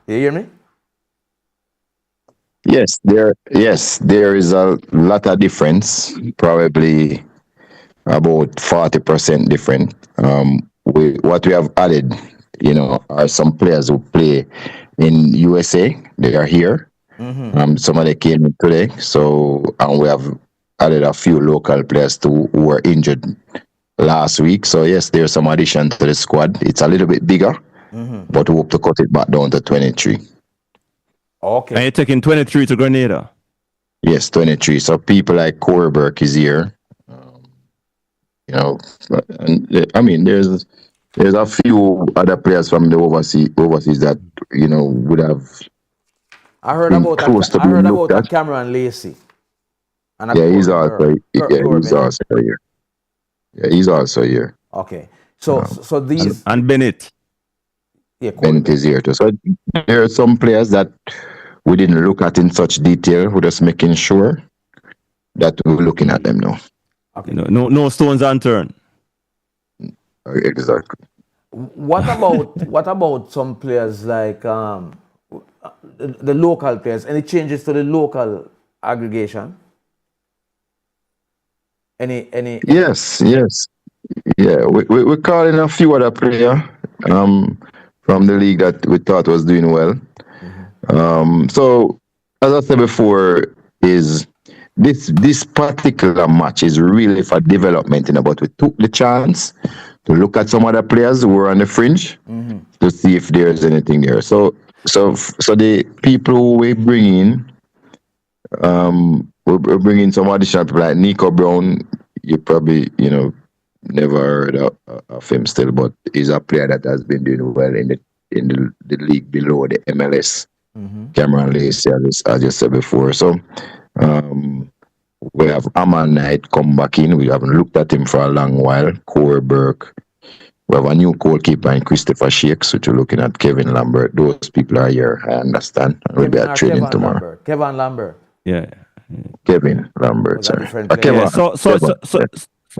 You hear me? Yes, there is a lot of difference, probably about 40% different. What we have added, are some players who play in USA. They are here. Some of them came in today. And we have added a few local players too who were injured last week. So yes, there's some addition to the squad. It's a little bit bigger, but we hope to cut it back down to 23. Okay. And you're taking 23 to Grenada? Yes, 23. So people like Corberg is here. There's a few other players from the overseas that would have. I heard about a Cameron Lacey. He's also here. Yeah, he's also here. Okay. So these and Bennett. Yeah, Bennett is here too. So there are some players that we didn't look at in such detail. We're just making sure that we're looking at them now. Okay. No stones unturned. Exactly. What about some players like the local players? Any changes to the local aggregation? Any? Yes. Yeah, we're calling a few other players from the league that we thought was doing well. So as I said before, is this particular match is really for development, but we took the chance to look at some other players who were on the fringe to see if there's anything there. So the people who we bring in, we're bringing some additional people like Nico Brown. You probably never heard of him still, but he's a player that has been doing well in the league below the MLS. Cameron Lacey, as I just said before. So we have Aman Knight come back in. We haven't looked at him for a long while. Corey Burke. We have a new goalkeeper in Christopher Shakes, which we're looking at Kevin Lambert. Those people are here, I understand. And we'll be at training tomorrow. Kevin Lambert. Yeah. Kevin Lambert, sorry. Yeah, so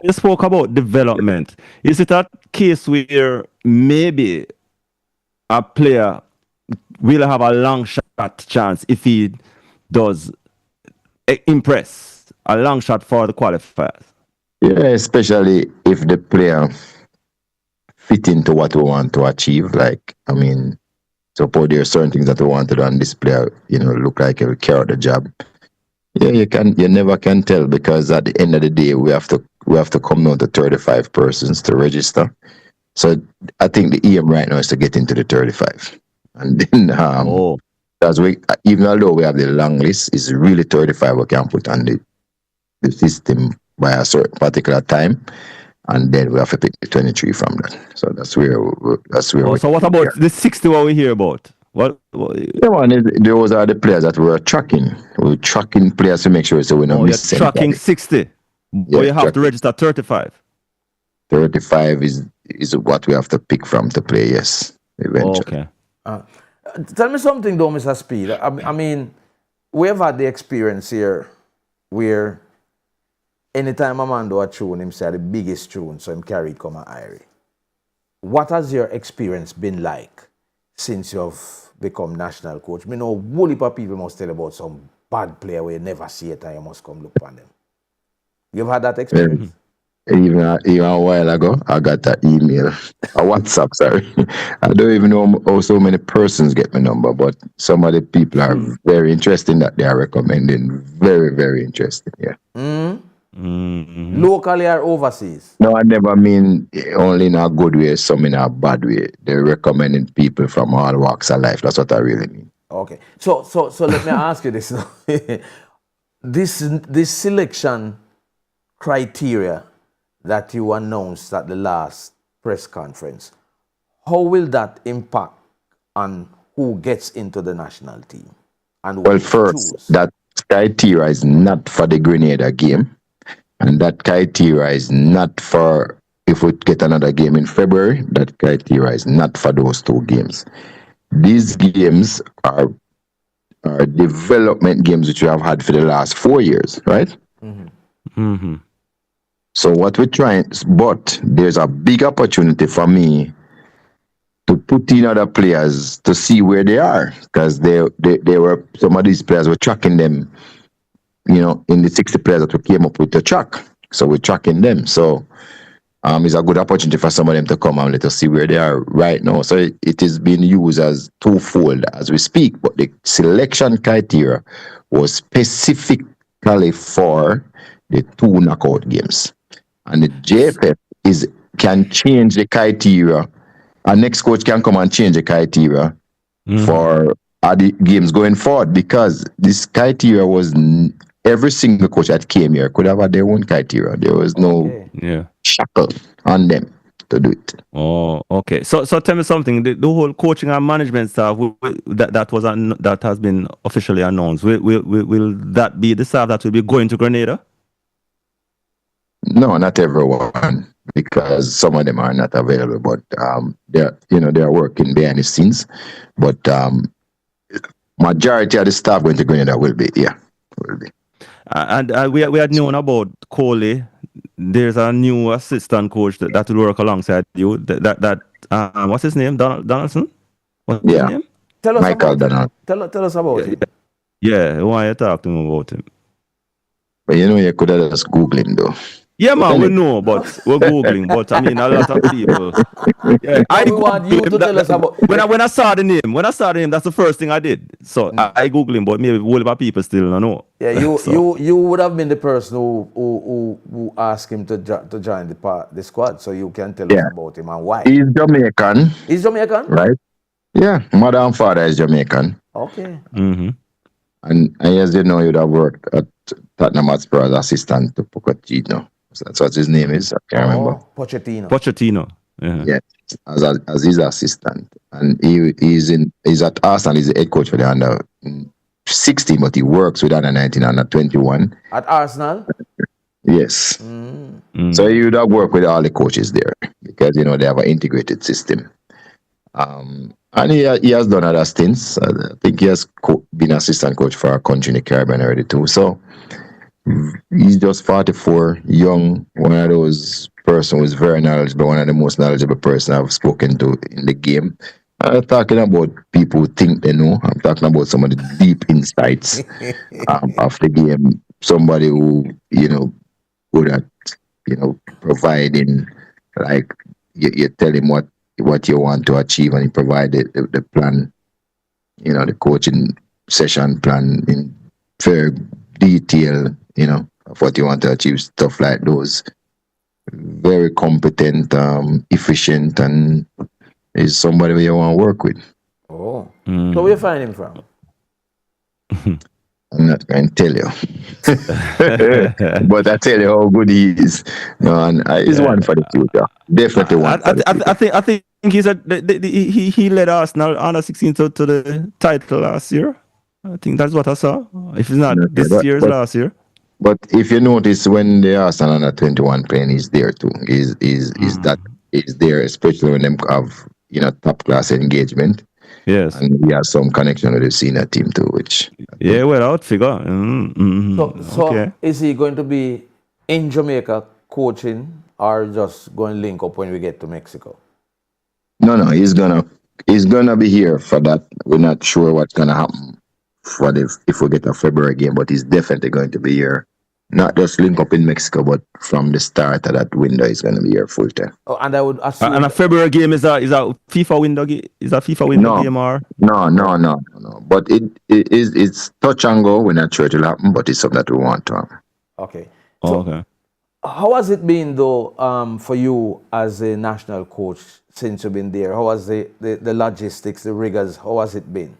you spoke about development. Is it a case where maybe a player will have a long shot chance if he does impress? A long shot for the qualifiers? Yeah, especially if the player fit into what we want to achieve. Like, I mean, suppose there are certain things that we want to do and this player, look like he'll carry out the job. Yeah, you never can tell, because at the end of the day we have to come down to 35 persons to register. So I think the aim right now is to get into the 35. And then because even although we have the long list, it's really 35 we can put on the system by a certain particular time. And then we have to pick the 23 from that. So that's where so what about the 60 what we hear about? What those are the players that we're tracking. We're tracking players to make sure so we don't miss anybody. Tracking 60. But you have to register 35. 35 is what we have to pick from to play, yes. Eventually. Okay. Tell me something though, Mr. Speed. I mean, we've had the experience here where anytime a man do a tune, him say the biggest tune, so him carry come a IRIE. What has your experience been like since you've become national coach? Me know whole heap of people must tell about some bad player where you never see it and you must come look on them. You've had that experience? Even a while ago, I got an email, a WhatsApp, sorry. I don't even know how so many persons get my number, but some of the people are very interesting that they are recommending. Very, very interesting, yeah. Locally or overseas? No, I never mean only in a good way, some in a bad way. They're recommending people from all walks of life. That's what I really mean. Okay. So let me ask you this. This selection criteria that you announced at the last press conference, how will that impact on who gets into the national team? And well, first, that criteria is not for the Grenada game. And that criteria is not for, if we get another game in February, that criteria is not for those two games. These games are development games which we have had for the last 4 years, right? So what we're trying, but there's a big opportunity for me to put in other players to see where they are, because they were, some of these players were tracking them, in the 60 players that we came up with to track. So we're tracking them. So it's a good opportunity for some of them to come and let us see where they are right now. So it is being used as twofold as we speak, but the selection criteria was specifically for the 2 knockout games. And the JFF can change the criteria. Our next coach can come and change the criteria for the games going forward, because this criteria was every single coach that came here could have had their own criteria. There was no shackle on them to do it. Oh, okay. So tell me something. The whole coaching and management staff that has been officially announced. Will that be the staff that will be going to Grenada? No, not everyone, because some of them are not available. But they're working behind the scenes. But majority of the staff going to Grenada will be. And we had known about Coley. There's a new assistant coach that will work alongside you. That what's his name? Donaldson? What's his name? Tell us Michael about Donald. Tell us about him. Yeah, why you talk to him about him? But you could have just Google him though. Yeah, man, we know, but we're Googling. But I mean, a lot of people. Yeah, I want you to tell us about. When I saw the name, that's the first thing I did. So I Googled him, but maybe a whole lot of people still don't know. Yeah, you would have been the person who asked him to join the squad, so you can tell us about him and why. He's Jamaican. He's Jamaican, right? Yeah, mother and father is Jamaican. Okay. And as you know, you'd have worked at Tottenham Hotspur as assistant to Pochettino. So that's what his name is. I can't remember. Pochettino. Pochettino. Yes, as his assistant, and he's at Arsenal. He's the head coach for the under 16, but he works with under 19, under 21 at Arsenal. Yes. So you would have worked with all the coaches there because they have an integrated system. And he has done other stints. I think he has been assistant coach for a country in the Caribbean already too. So he's just 44, young, one of those person who's very knowledgeable, one of the most knowledgeable person I've spoken to in the game. I'm talking about people who think they know. I'm talking about some of the deep insights of the game. Somebody who, good at, providing, like, you tell him what you want to achieve and you provide the plan, the coaching session plan in very detail, of what you want to achieve, stuff like those. Very competent, efficient, and is somebody you want to work with. Oh. So where you find him from? I'm not going to tell you. But I tell you how good he is. And he's one for the future. Definitely one. I think he led Arsenal under 16 to the title last year. I think that's what I saw. If it's not this year's last year. But if you notice, when the Arsenal under 21 playing, he's there too. He's there, especially when them have top class engagement. Yes, and he has some connection with the senior team too, which out figure. So okay. Is he going to be in Jamaica coaching, or just going to link up when we get to Mexico? No, he's gonna be here for that. We're not sure what's gonna happen if we get a February game, but he's definitely going to be here. Not just link up in Mexico, but from the start of that window, he's going to be here full time. Oh, and I would assume. And a February game is a FIFA window game. Is a FIFA window game or? No. But it's touch and go. We're not sure it will happen, but it's something that we want to happen. Okay. So okay. How has it been though for you as a national coach since you've been there? How has the logistics, the rigors? How has it been?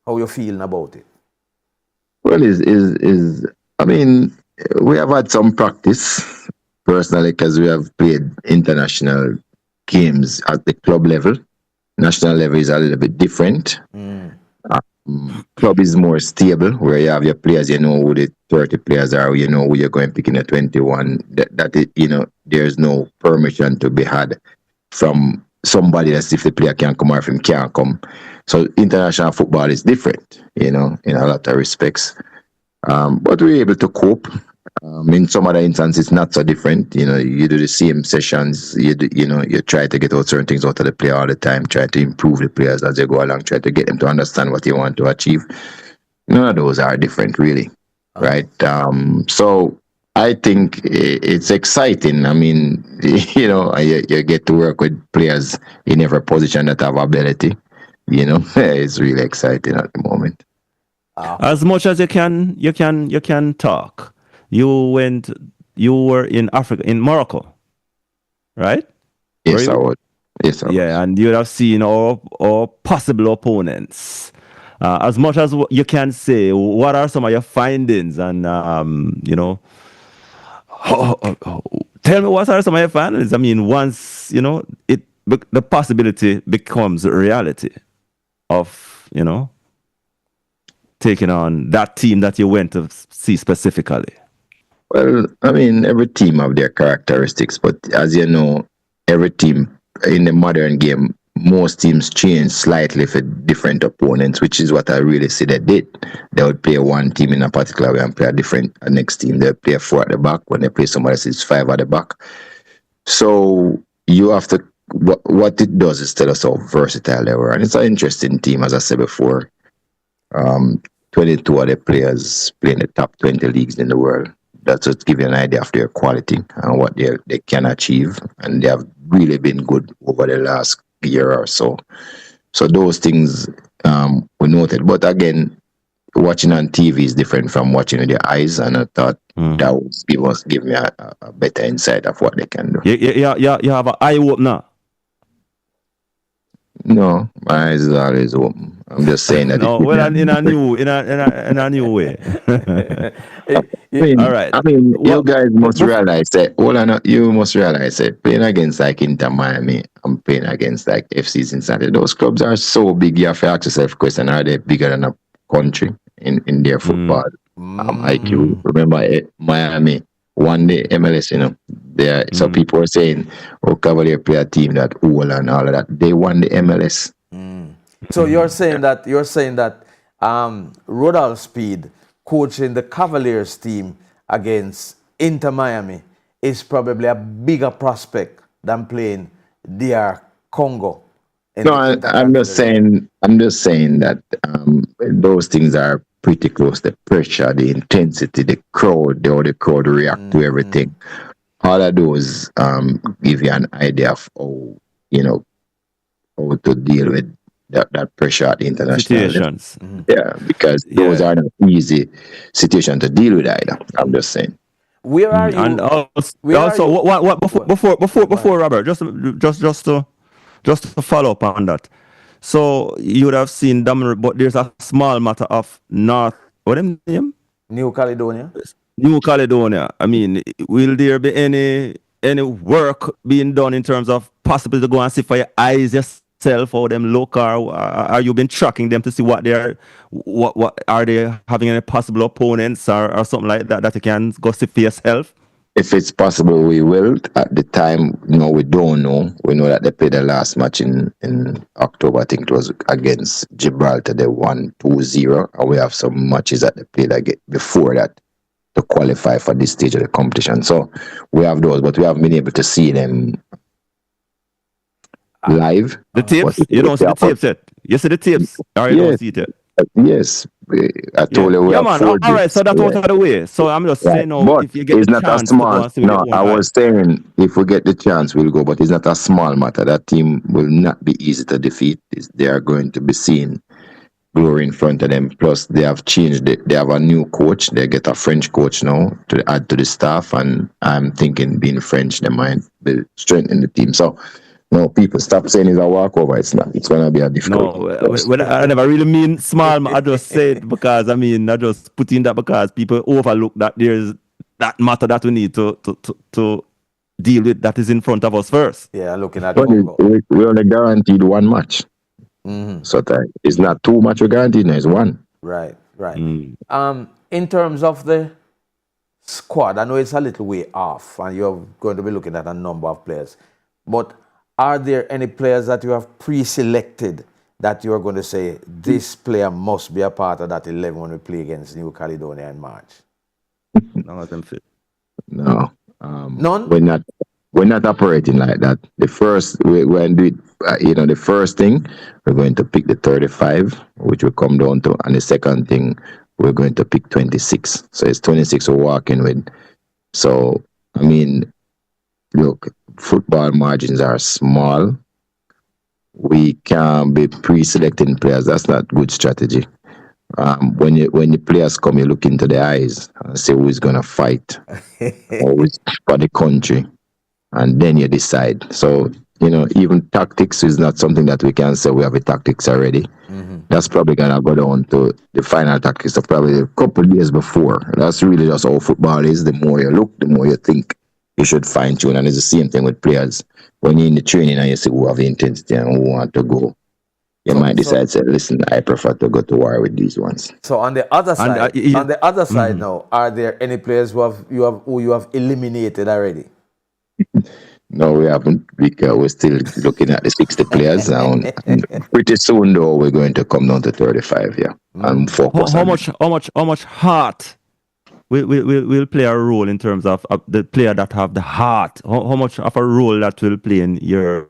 How you feeling about it? Well, I mean, we have had some practice personally because we have played international games at the club level. National level is a little bit different. Club is more stable, where you have your players, who the 30 players are, who you're going to pick in the 21. There's no permission to be had from somebody that's if the player can come or if he can't come. So international football is different, in a lot of respects. But we're able to cope. In some other instances, it's not so different. You do the same sessions. You try to get out certain things out of the player all the time. Try to improve the players as they go along. Try to get them to understand what you want to achieve. None of those are different, really, right? So I think it's exciting. I mean, you get to work with players in every position that have ability. It's really exciting at the moment. As much as you can talk. You were in Africa, in Morocco, right? Yes, I was. Yes, I was. Yeah, and you would have seen our possible opponents. As much as you can say, what are some of your findings? And tell me what are some of your findings. I mean, once the possibility becomes a reality of taking on that team that you went to see specifically. Well, I mean, every team have their characteristics, but as you know, every team in the modern game, most teams change slightly for different opponents, which is what I really see they did. They would play one team in a particular way and play a next team. They play 4 at the back. When they play somebody else, it's 5 at the back. So you have to, what it does is tell us how versatile they were. And it's an interesting team, as I said before. 22 other players play in the top 20 leagues in the world. That's just give you an idea of their quality and what they can achieve. And they have really been good over the last year or so. So those things we noted. But again, watching on TV is different from watching with your eyes. And I thought that would give me a better insight of what they can do. You have an eye opener. No, my eyes is always open. I'm just saying that. No, well, in a new way. All right. You guys must realize that. You must realize that playing against like Inter Miami and playing against like FC Cincinnati, those clubs are so big. You have to ask yourself, question: are they bigger than a country in their football IQ? Remember, Miami won the MLS. So people are saying, "Oh, Cavalier play a team that old and all of that." They won the MLS. So you're saying that Rodolph Speed coaching the Cavaliers team against Inter Miami is probably a bigger prospect than playing DR Congo. I'm just saying that those things are pretty close. The pressure, the intensity, the crowd, how the crowd react to everything. All of those give you an idea of how to deal with that pressure at the international situations. Yeah, because those are not easy situations to deal with either. I'm just saying. Where are you? And also, what before Robert, just to follow up on that. So you would have seen them, but there's a small matter of North. What them name? New Caledonia. New Caledonia. I mean, will there be any work being done in terms of possibly to go and see for your eyes yourself or them look, or are you been tracking them to see what are they having any possible opponents or something like that you can go see for yourself? If it's possible, we will. At the time, we don't know. We know that they played the last match in October. I think it was against Gibraltar. They won 2-0. And we have some matches that they played before that to qualify for this stage of the competition. So we have those, but we haven't been able to see them live. The tapes? You don't see the tapes yet? You see the tapes? Or you don't see it yet? Yes. I told you we have 4 all right, so that's out of the way. So I'm just saying, if you get it's the not chance a small, to go and see with your own I eyes. was saying if we get the chance, we'll go, but it's not a small matter. That team will not be easy to defeat. They are going to be seen glory in front of them. Plus, they have changed it. They have a new coach. They get a French coach now to add to the staff, and I'm thinking being French, they might build strength in the team. So, no, people stop saying it's a walkover. It's not. It's going to be a difficult. No, I never really mean small. I just said because I just put in that because people overlook that there's that matter that we need to deal with that is in front of us first. Yeah, looking at we only guaranteed 1 match. So it's not 2 match we guaranteed. No, it's 1. Right. In terms of the squad, I know it's a little way off, and you're going to be looking at a number of players, but are there any players that you have pre-selected that you're going to say this player must be a part of that 11 when we play against New Caledonia in March? None of them fit. No. None? We're not operating like that. The first, we're going to do it, the first thing, we're going to pick the 35, which will come down to, and the second thing, we're going to pick 26. So it's 26 we're walking with. So, look, football margins are small. We can't be pre-selecting players. That's not good strategy. When the players come, you look into their eyes and say who's going to fight always for the country, and then you decide. So, even tactics is not something that we can say we have a tactics already. That's probably going to go down to the final tactics of probably a couple of days before. That's really just how football is. The more you look, the more you think you should fine tune. And it's the same thing with players. When you're in the training and you see who have the intensity and who want to go, you might decide, say, listen, I prefer to go to war with these ones. So on the other side, now, are there any players who you have eliminated already? No, we haven't. We're still looking at the 60 players now. And pretty soon, though, we're going to come down to 35. Yeah, and focus. How much heart will play a role in terms of the player that have the heart? How much of a role that will play in your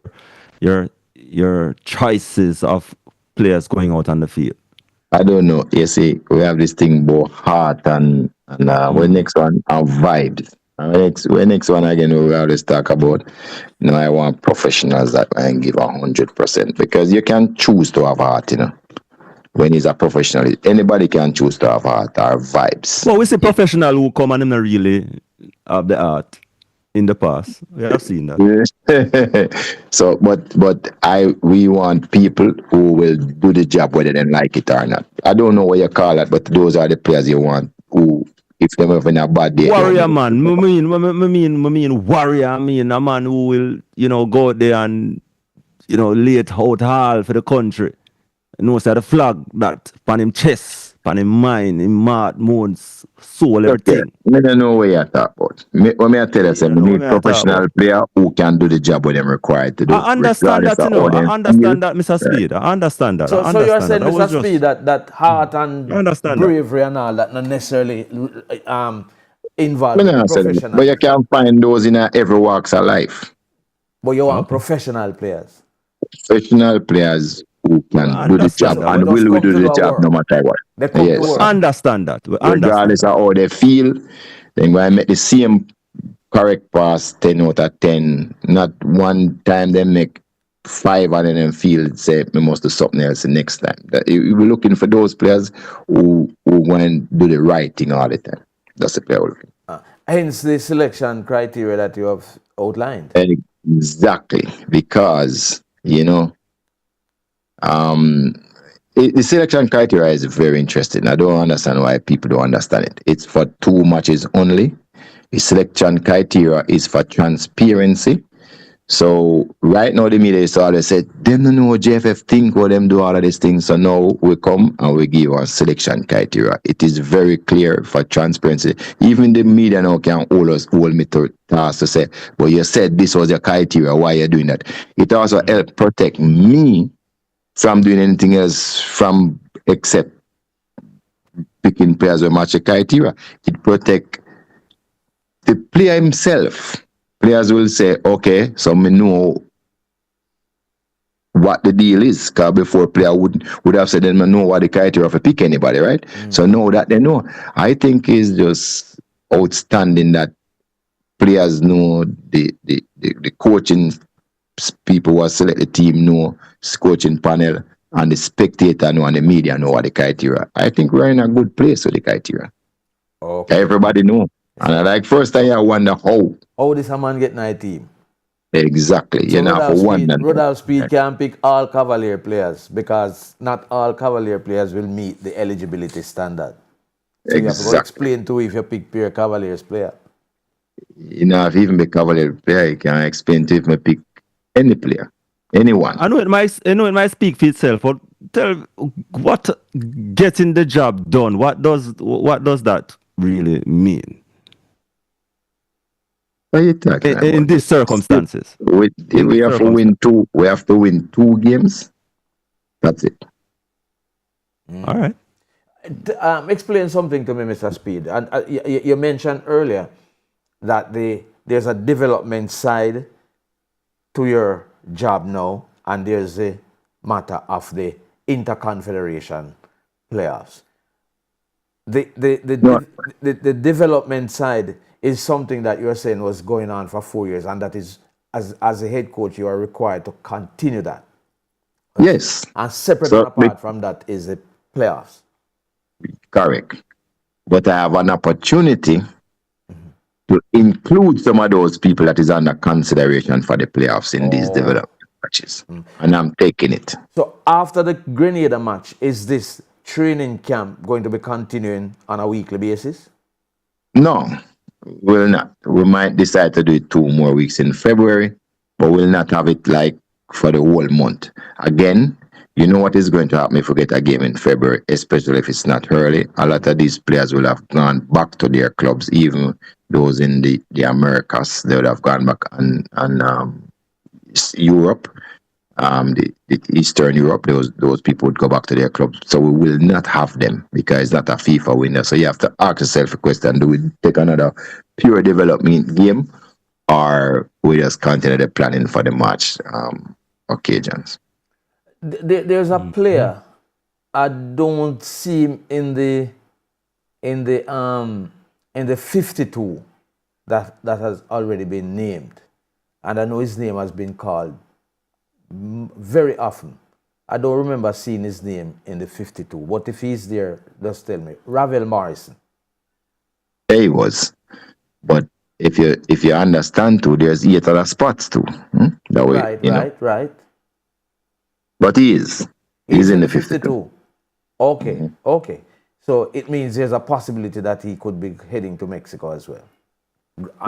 choices of players going out on the field? I don't know. You see, we have this thing about heart and the next one are vibes. Next one again, we always talk about, I want professionals that I can give 100%, because you can choose to have heart, When he's a professional, anybody can choose to have heart or vibes. Well, we say professional who come and not really have the heart. in the past. We have seen that. So, but we want people who will do the job whether they like it or not. I don't know what you call it, but those are the players you want who, if they're having a bad day, warrior man. I mean warrior. I mean a man who will, go out there and, lay it out hall for the country. Knows that the flag that on him chest, on him mind, him heart, moons, soul, everything. I don't know what you're talking about. When I tell you, we need professional player who can do the job what them required to do. I understand that, I understand that, Mr. Speed. I understand that. So you're saying, Mr. Speed, that heart and bravery and all that not necessarily involved in professional. But you can find those in every walks of life. But you want professional players. Professional players who can do the job and will do the job no matter what. Yes. Understand that. Regardless of how they feel, then when I make the same correct pass 10 out of 10, not one time they make 5 and then feel say we must do something else the next time. We're looking for those players who want to do the right thing all the time. That's the player we're looking for. Hence the selection criteria that you have outlined. Exactly, because the selection criteria is very interesting. I don't understand why people don't understand it. It's for 2 matches only. The selection criteria is for transparency. So right now the media is always said, they don't know what JFF think or them do all of these things. So now we come and we give our selection criteria. It is very clear for transparency. Even the media now can hold me to task to say, well, you said this was your criteria, why are you doing that? It also helps protect me from doing anything else except picking players with match criteria. It protects the player himself. Players will say, okay, so me know what the deal is. Because before player would have said, then me know what the criteria for pick anybody, right? So now that they know, I think is just outstanding that players know the coaching people who select the team know, coaching panel, and the spectator know, and the media know what the criteria. I think we're in a good place with the criteria. Okay. Everybody know. And first time I wonder how this a man get 9 team? Exactly. So for one. Rudolph Speed can pick all Cavalier players because not all Cavalier players will meet the eligibility standard. So you have to explain to if you pick pure Cavaliers player. If you even pick Cavalier player, you can explain to if you pick any player, anyone. I know it might speak for itself, but tell what getting the job done. What does that really mean? What are you talking about? In these circumstances? We have to win 2. We have to win 2 games. That's it. All right. Explain something to me, Mr. Speed. And you mentioned earlier that there's a development side to your job now, and there's the matter of the interconfederation playoffs. The development side is something that you're saying was going on for 4 years, and that is, as a head coach, you are required to continue that. Yes. And separate and apart from that is the playoffs. Correct. But I have an opportunity to include some of those people that is under consideration for the playoffs in these development matches. And I'm taking it. So after the Grenada match, is this training camp going to be continuing on a weekly basis? No, we'll not. We might decide to do it 2 more weeks in February, but we'll not have it like for the whole month. Again, you know what is going to happen if we get a game in February, especially if it's not early. A lot of these players will have gone back to their clubs, even those in the Americas. They would have gone back and Europe, the Eastern Europe. Those people would go back to their clubs. So we will not have them because it's not a FIFA window. So you have to ask yourself a question: do we take another pure development game, or we just continue the planning for the match occasions? There's a player I don't see him in the 52 that has already been named, and I know his name has bin called very often. I don't remember seeing his name in the 52. But if he's there, just tell me. Ravel Morrison. He was, but if you understand too, there's 8 other spots too. That way, Right. But he's in the 52. Okay, okay. So it means there's a possibility that he could be heading to Mexico as well.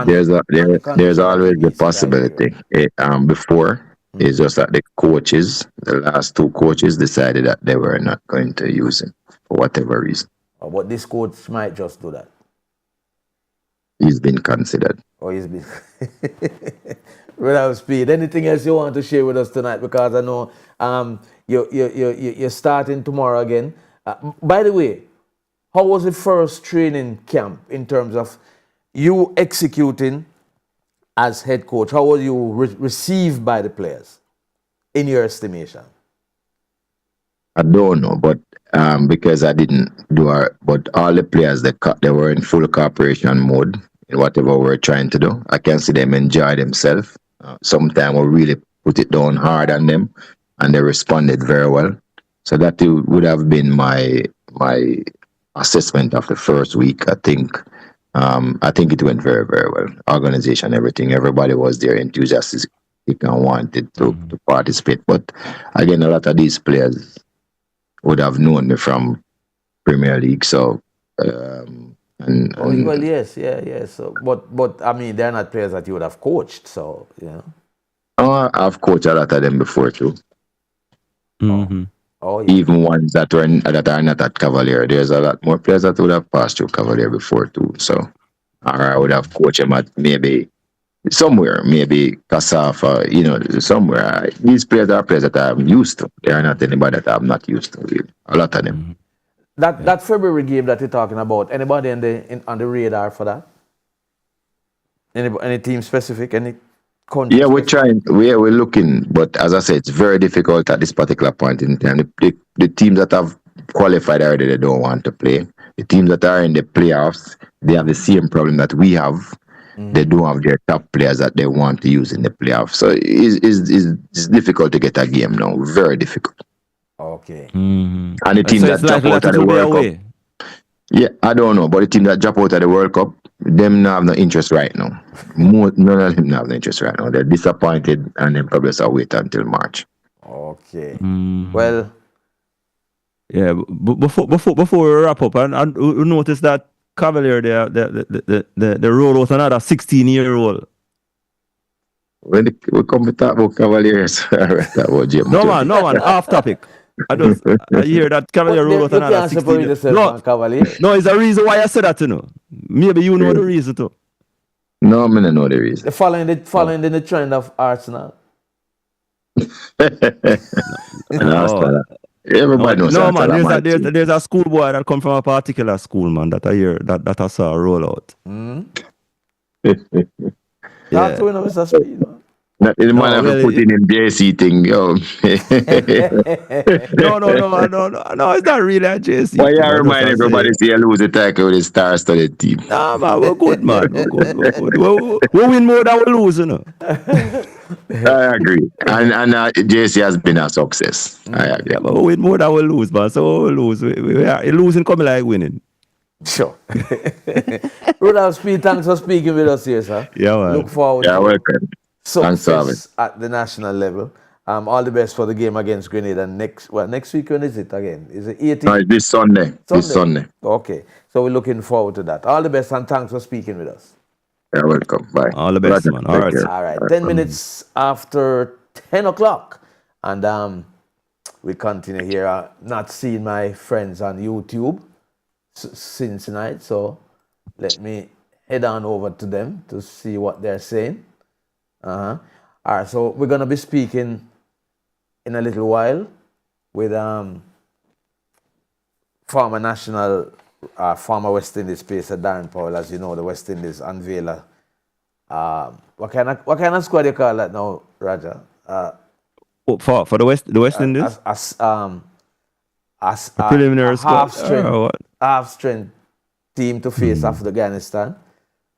There's always the possibility. Before, it's just that the last 2 coaches decided that they were not going to use him for whatever reason. But this coach might just do that. He's been considered. He's been. Without speed. Anything else you want to share with us tonight? Because I know you're starting tomorrow again. By the way, how was the first training camp in terms of you executing as head coach? How were you received by the players, in your estimation? I don't know, but because I didn't but all the players, they were in full cooperation mode in whatever we're trying to do. I can see them enjoy themselves. Sometimes we really put it down hard on them, and they responded very well. So that would have been my assessment of the first week. I think it went very, very well. Organization, everything, everybody was there, enthusiastic and wanted to participate. But again, a lot of these players would have known me from Premier League. So well, yes. So, but I mean, they're not players that you would have coached. So I've coached a lot of them before too. Mm-hmm. Even ones that are not at Cavalier. There's a lot more players that would have passed through Cavalier before too. So, or I would have coached them at maybe somewhere, maybe Kasafa, somewhere. These players are players that I'm used to. They are not anybody that I'm not used to. Really. A lot of them. That February game that you're talking about, anybody on the radar for that? Any team specific? Any country? Yeah, we're trying. We're looking, but as I said, it's very difficult at this particular point in time. The teams that have qualified already, they don't want to play. The teams that are in the playoffs, they have the same problem that we have. They don't have their top players that they want to use in the playoffs. So it's difficult to get a game now. Very difficult. Okay. And the team that drop out of the World Cup. Yeah, I don't know, but the team that drop out of the World Cup, them have no interest right now. None of them have no interest right now. They're disappointed, and then probably will wait until March. Okay. Well, yeah. Before we wrap up, and we notice that Cavalier, they roll out another 16-year-old. When we come to talk about Cavaliers, talk about Jim. No man, off topic. I hear that Cavalier roll out another 16. No, it's a reason why I said that, Maybe you know the reason too. No, I don't know the reason. Following the trend of Arsenal. Everybody knows. No, man, there's a schoolboy that come from a particular school, man, that I hear that I saw roll out. That's when I was a speed, man. Not the man have to put in JC thing, yo. No, it's not really a JC. Why you remind everybody say you lose the tackle with the star-studded team? Nah, man, we're good, man. We win more than we lose, I agree. And JC has been a success. I agree. Yeah, but we win more than we lose, man. So we lose. We are losing coming like winning. Sure. Rudolph Speed, thanks for speaking with us here, sir. Yeah, man. Look forward to welcome. Success at the national level. All the best for the game against Grenada next week. When is it again? Is it 18th? No, this Sunday. This Sunday. Okay. So we're looking forward to that. All the best and thanks for speaking with us. You're welcome. Bye. All the best, man. All right. All right. 10 minutes after 10 o'clock. And we continue here. Not seeing my friends on YouTube since tonight. So let me head on over to them to see what they're saying. All right, so we're gonna be speaking in a little while with former West Indies pacer Darren Powell. As you know, the West Indies unveil what kind of squad you call that now, Raja? For the West Indies? As a preliminary squad, half strength team to face Afghanistan.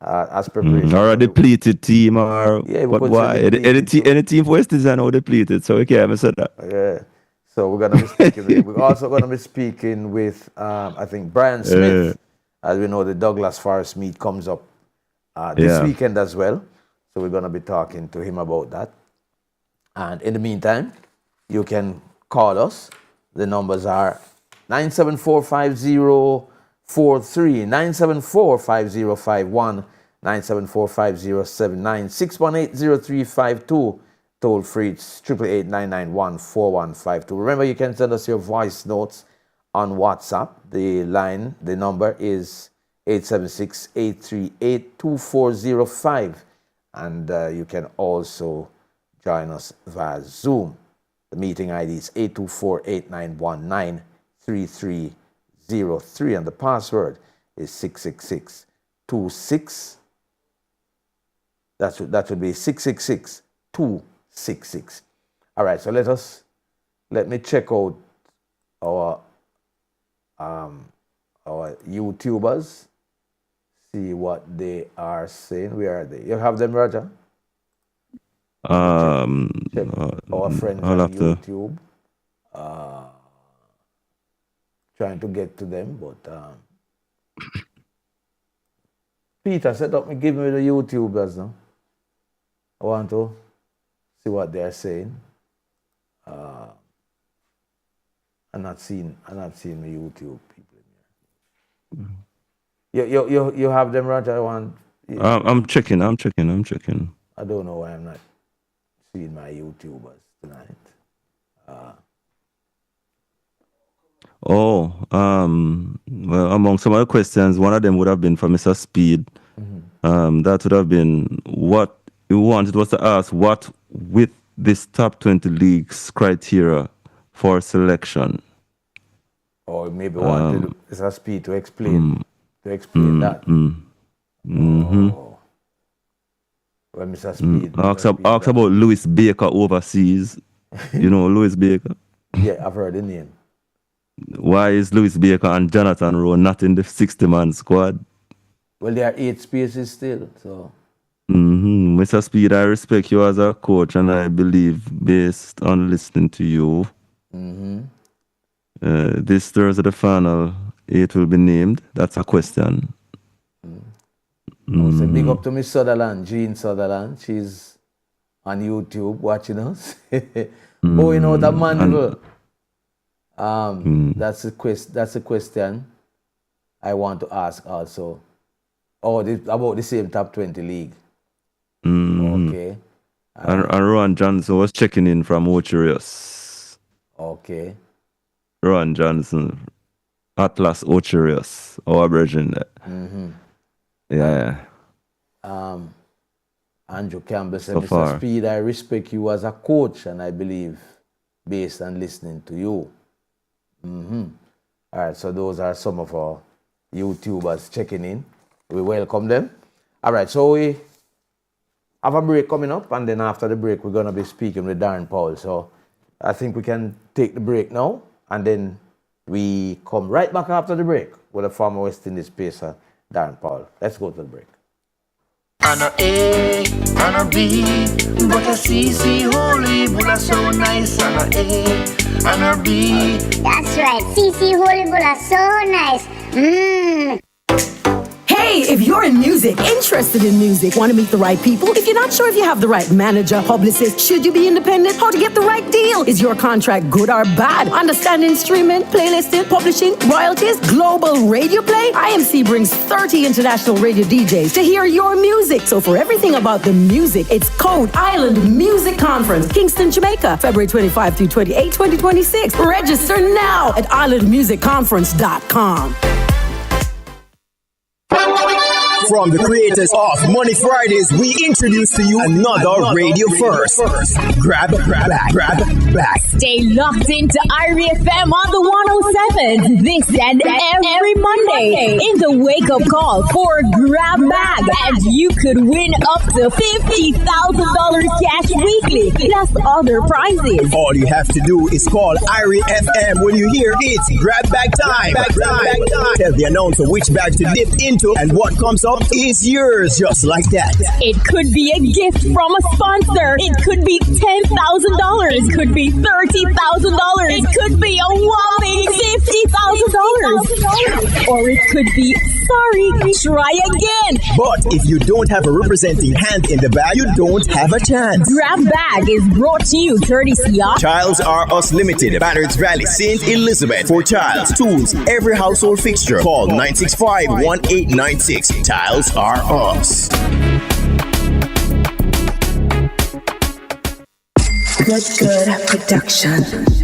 As preparation. Or a depleted team, or why? Any team for West Indies are now depleted, so we can't even say that. Yeah. So we're gonna be speaking. We're also gonna be speaking with I think Brian Smith. As we know, the Douglas Forest meet comes up this weekend as well. So we're going to be talking to him about that. And in the meantime, you can call us. The numbers are 974-5043, 974-5051, 974-5079, 618-0352. Toll free, it's 888-991-4152. Remember, you can send us your voice notes on WhatsApp. The number is 876-838-2405. And you can also join us via Zoom. The meeting ID is 824-8919-3303. And the password is 666-26. That would be 666-266. All right, so let me check out our YouTubers, see what they are saying. Where are they? You have them, Roger? Our friends on YouTube. Trying to get to them, but Peter, give me the YouTubers now. I want to see what they're saying. I'm not seeing the YouTube people in here. You have them, Roger? I'm checking. I don't know why I'm not seeing my YouTubers tonight. Well, among some other questions, one of them would have been for Mr. Speed. That would have been what he wanted was to ask what with this top 20 leagues criteria for selection. Or maybe wanted Mr. Speed to explain that. Well, Mr. Speed. Ask about Louis Baker overseas. You know Louis Baker? Yeah, I've heard the name. Why is Louis Baker and Jonathan Rowe not in the 60-man squad? Well, there are 8 spaces still, so. Mr. Speed, I respect you as a coach, and I believe, based on listening to you, this Thursday, the final 8 will be named. That's a question. So big up to Miss Sutherland, Jean Sutherland. She's on YouTube watching us. Going out of Mandeville. That's a question I want to ask also. About the same top 20 league. Okay. And Rowan Johnson was checking in from Ocherius. Okay. Rowan Johnson, Atlas Ocherius, our version there. Yeah. Andrew Campbell said, Mr. Speed, I respect you as a coach, and I believe based on listening to you. All right, so those are some of our YouTubers checking in. We welcome them. All right, so we have a break coming up, and then after the break, we're going to be speaking with Darren Paul. So I think we can take the break now, and then we come right back after the break with a former West Indies pacer, Darren Paul. Let's go to the break. On a A, on a B, but a C, holy bulla so nice. On a A, on a B. That's right, CC holy bulla so nice. Hey, if you're in music, interested in music, want to meet the right people, if you're not sure if you have the right manager, publicist, should you be independent, how to get the right deal, is your contract good or bad, understanding streaming, playlisting, publishing, royalties, global radio play, IMC brings 30 international radio DJs to hear your music. So for everything about the music, it's Code Island Music Conference, Kingston, Jamaica, February 25 through 28, 2026. Register now at islandmusicconference.com. From the creators of Money Fridays, we introduce to you another radio first. Grab back. Stay locked into IRIE FM on the 107 this and every Monday in the wake-up call for Grab Bag, and you could win up to $50,000 cash weekly, plus other prizes. All you have to do is call IRIE FM when you hear it's Grab Bag time. Tell the announcer which bag to dip into and what comes out up is yours just like that. It could be a gift from a sponsor. It could be $10,000. It could be $30,000. It could be a whopping $50,000. Or it could be, sorry, try again. But if you don't have a representing hand in the bag, you don't have a chance. Grab Bag is brought to you courtesy of Childs R Us Limited, Banners Valley, St. Elizabeth. For Childs, tools, every household fixture. Call 965-1896. Childs R Us. Good production.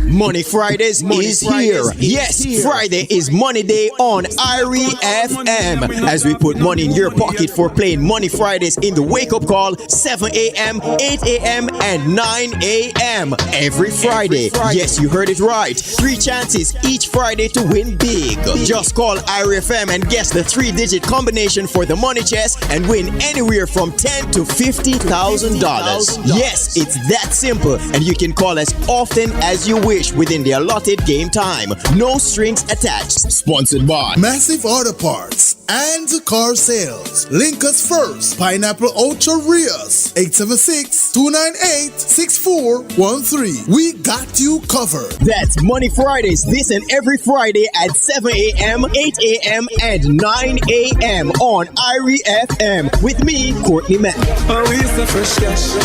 Money Fridays is here. Yes, Friday is Money Day on IRIE FM. As we put money in your pocket for playing Money Fridays in the wake up call 7 a.m., 8 a.m., and 9 a.m. every Friday. Yes, you heard it right. 3 chances each Friday to win big. Just call IRIE FM and guess the 3-digit combination for the money chest and win anywhere from $10,000 to $50,000. Yes, it's that simple. And you can call as often as you wish within the allotted game time. No strings attached. Sponsored by Massive Auto Parts and Car Sales. Link us first. Pineapple Ultra Rios. 876-298-6413. We got you covered. That's Money Fridays this and every Friday at 7 a.m., 8 a.m., and 9 a.m. on IRIE FM with me, Courtney Mack. Oh, it's the fresh cash.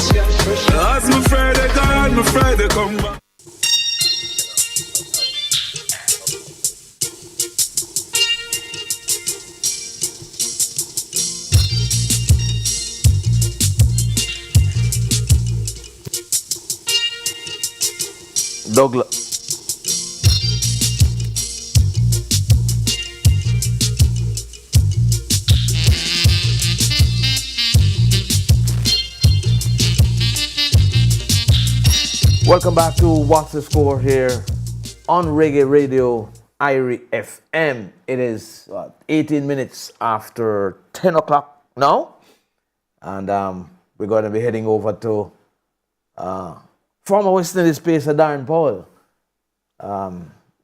As my Friday gone, my Friday come back. Douglas. Welcome back to What's the Score here on Reggae Radio, IRIE FM. It is 18 minutes after 10 o'clock now. And we're going to be heading over to former West Indies pacer Darren Paul.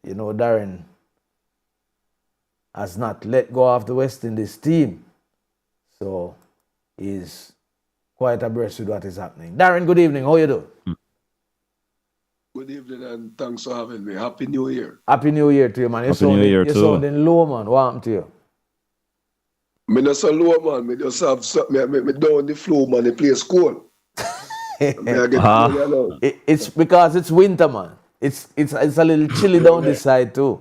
You know, Darren has not let go of the West Indies team. So he's quite abreast with what is happening. Darren, good evening. How you doing? Good evening and thanks for having me. Happy New Year. Happy New Year to you, man. You're sounding low, man. What happened to you? Me not so low, man. Me just have me down the floor, man. The place cold. It's because it's winter, man. It's a little chilly down this side too.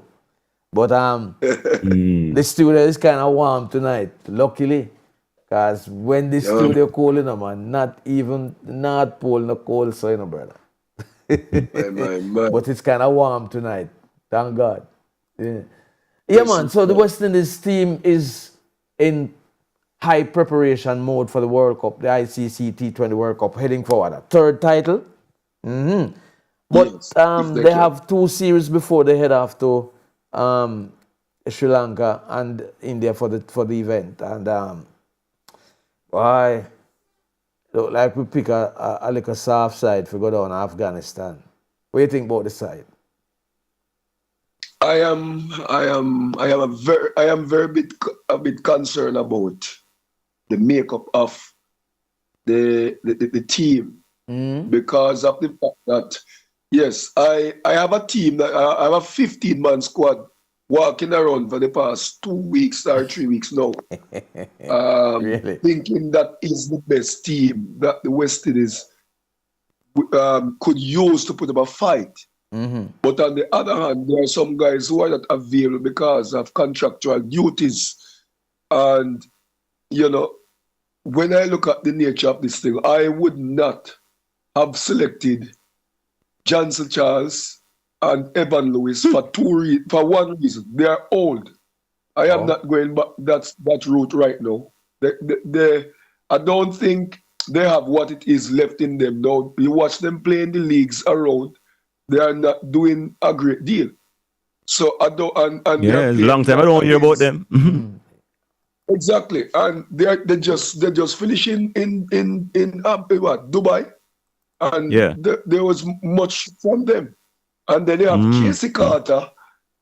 But the studio is kind of warm tonight, luckily. Because when the studio cold, you know, man, not even North Pole, no cold, so you know, brother. But it's kind of warm tonight. Thank God. Yeah, man. So the West Indies team is in high preparation mode for the World Cup, the ICC T20 World Cup, heading forward. A third title. But they have 2 series before they head off to Sri Lanka and India for the event. And why? Look like we pick a little soft side if we go down to Afghanistan. What do you think about the side? I am a bit concerned about the makeup of the team because of the fact that yes, I have a team that I have a 15-man squad walking around for the past 2 weeks or 3 weeks now, really? Thinking that is the best team that the West Indies could use to put up a fight. But on the other hand, there are some guys who are not available because of contractual duties. And, you know, when I look at the nature of this thing, I would not have selected Johnson Charles and Evan Lewis for one reason. They are old. I am not going back that route right now. I don't think they have what it is left in them now. You watch them play in the leagues around, they are not doing a great deal. So I don't. And yeah, it's a long time I don't hear about them. Exactly, and they're just finishing in Dubai, and there was much from them. And then they have Casey Carter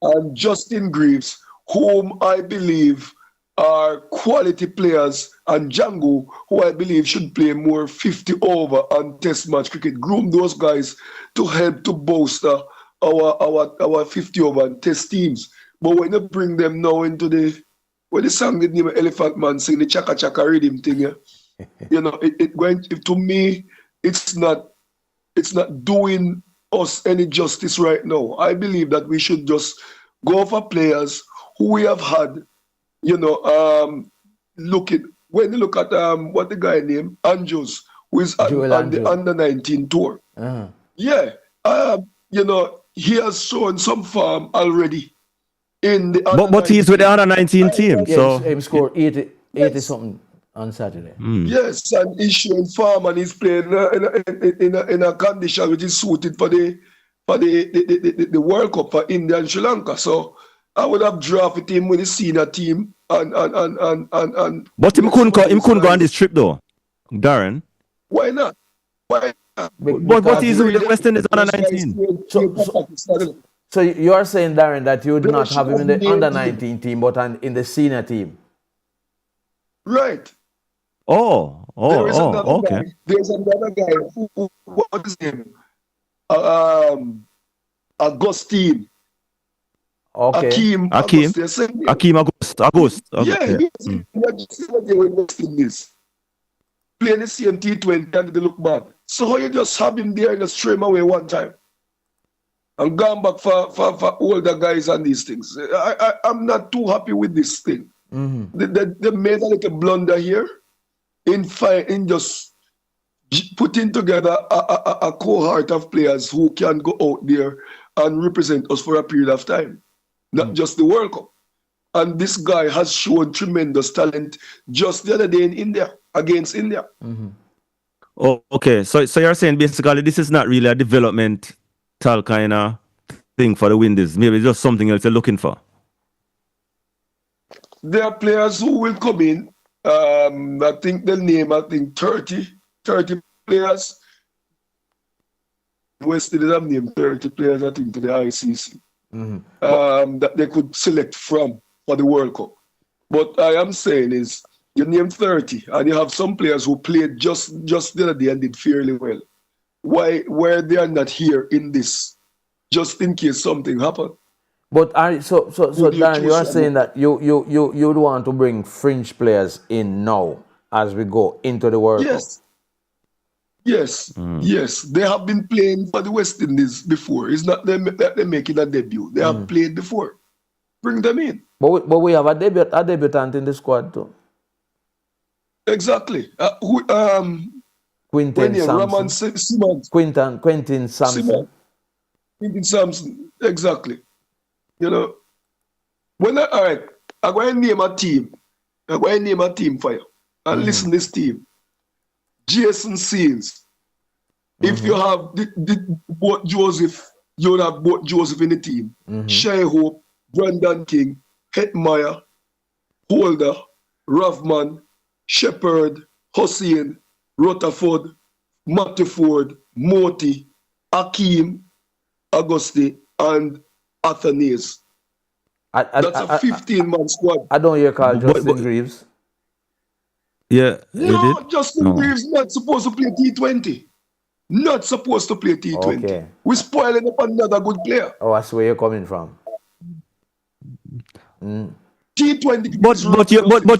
and Justin Greaves, whom I believe are quality players, and Django, who I believe should play more 50 over and test match cricket. Groom those guys to help to bolster our 50 over and test teams. But when you bring them now into when the song the name of Elephant Man sing the chaka chaka rhythm thing, you know, to me, it's not doing us any justice right now. I believe that we should just go for players who we have had. You know, when you look at what the guy named Andrews, who is on the under-19 tour. Yeah, you know, he has shown some form already in the but he's with the under-19 team. So he scored 80 something on Saturday. Yes, and he's showing form, and he's playing in a condition which is suited for the World Cup for India and Sri Lanka. So I would have drafted him with the senior team and but him couldn't go on this trip though, Darren. Why not? Why not? But he's with the West Indies under-19. So you are saying, Darren, that you would not have him in the under-19 team, but in the senior team? Right. Okay. There's another guy who what is his name? Augustine. Okay. Akeem August. Yeah, he's playing the same T20 and they look bad. So how you just have him there and just throw him away one time and gone back for older guys and these things? I'm not too happy with this thing. They made a little blunder here in just putting together a cohort of players who can go out there and represent us for a period of time, not just the World Cup. And this guy has shown tremendous talent just the other day in India, against India. Oh, okay. So you're saying basically this is not really a developmental kind of thing for the Windies. Maybe just something else you're looking for. There are players who will come in. I think they'll name 30 players. West Indies have named 30 players, I think, to the ICC. That they could select from for the World Cup. But I am saying is, you name 30 and you have some players who played just the other day and did fairly well. Why they are not here in this, just in case something happened? But so Dan, you are saying that you'd want to bring fringe players in now as we go into the World Cup? Yes, yes. They have been playing for the West Indies before. It's not them that they're making a debut. They have played before. Bring them in. But we have a debutant in the squad too. Exactly. Quentin Sampson. Quentin Sampson. Exactly. You know, I'm going to name a team. I'm going to name a team for you. And listen to this team. Jason Seals. If you have both Joseph, you would have both Joseph in the team. Shai Hope, Brendan King, Hetmeyer, Holder, Ruffman, Shepherd, Hussein, Rutherford, Matthew Ford, Moti, Akeem, Auguste, and Athanase. That's a 15-man squad. I don't hear Carl Justin Greaves. Yeah, no, Justin Greaves not supposed to play T20. Not supposed to play T20. Okay. We're spoiling up another good player. Oh, that's where you're coming from. T20. But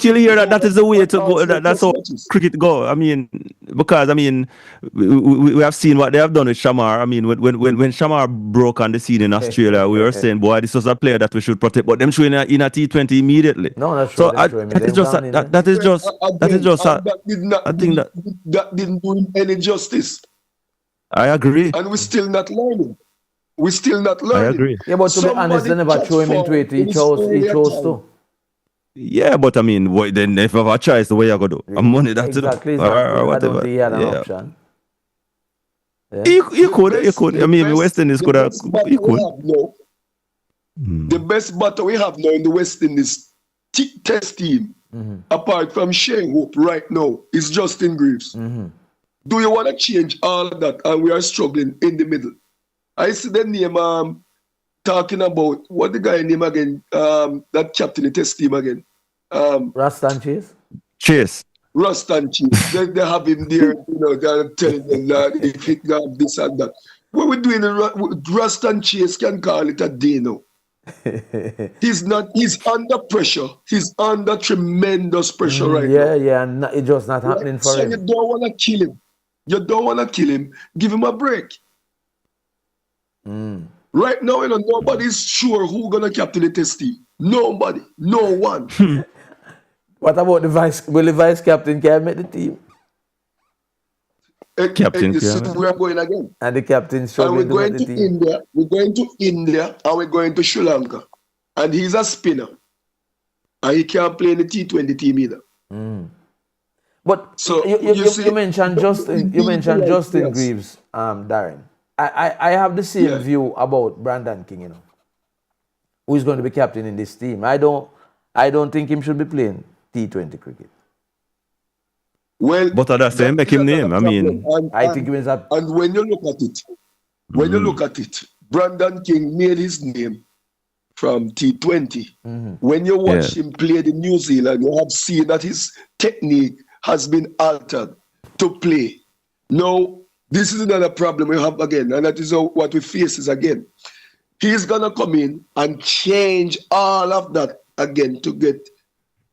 you'll hear that is the way to go. That's how cricket go. I mean, because we have seen what they have done with Shamar. I mean, when Shamar broke on the scene in Australia, we were saying, boy, this was a player that we should protect. But them showing in a T20 immediately. No, that's true. So that is just. I think that didn't do him any justice. I agree. And we're still not learning. We're still not learning. I agree. Yeah, but to be honest, they never threw him into it. He chose to. Yeah, but I mean, then if you have a choice, the way you go do, money that's exactly. Or whatever. I don't think he had an option. Yeah. You could. I mean, West Indies could have. You could. The best batter we have now in the West Indies test team, apart from Shane Hope right now, is Justin Greaves. Do you want to change all of that? And we are struggling in the middle. I see the name talking about what the guy name again, that captain the test team again. Rust and Chase? Chase. Rust and Chase. They have him there, they're telling them that if it got this and that. What we're doing, Rust and Chase can call it a day now. He's under pressure. He's under tremendous pressure right now. Yeah, and it's just not happening for him. So you don't want to kill him. You don't want to kill him. Give him a break. Right now, nobody's sure who's going to captain the test team. Nobody. No one. What about the vice? Will the vice captain can make the team? Captain we are going again. And the captain struggling to make the team. India. We're going to India and we're going to Sri Lanka. And he's a spinner. And he can't play in the T20 team either. But so you mentioned Justin. You mentioned Justin Greaves, Darren. I have the same view about Brandon King. Who is going to be captain in this team? I don't think him should be playing T20 cricket. Well, but that's the make him name. I mean, I think he was up. And when you look at it, Brandon King made his name from T20. When you watch him play in New Zealand, you have seen that his technique has been altered to play. Now, this is another problem we have again, and that is what we face is again. He's gonna come in and change all of that again to get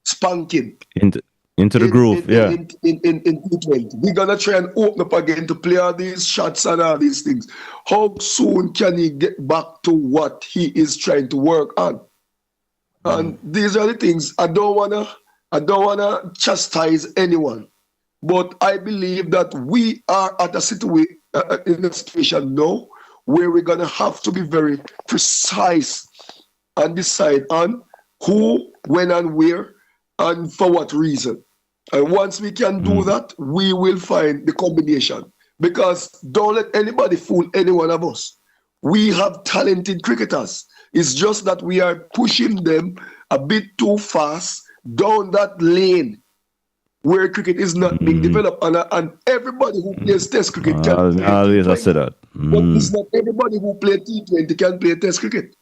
spanking. Into the groove, in T20. We're gonna try and open up again to play all these shots and all these things. How soon can he get back to what he is trying to work on? And these are the things I don't wanna chastise anyone, but I believe that we are at a situation now where we're gonna have to be very precise and decide on who, when, and where, and for what reason. And once we can do that, we will find the combination. Because don't let anybody fool any one of us. We have talented cricketers. It's just that we are pushing them a bit too fast down that lane where cricket is not being developed. And everybody who plays Test cricket can play always I say that. But it's not everybody who plays T20 can play Test cricket.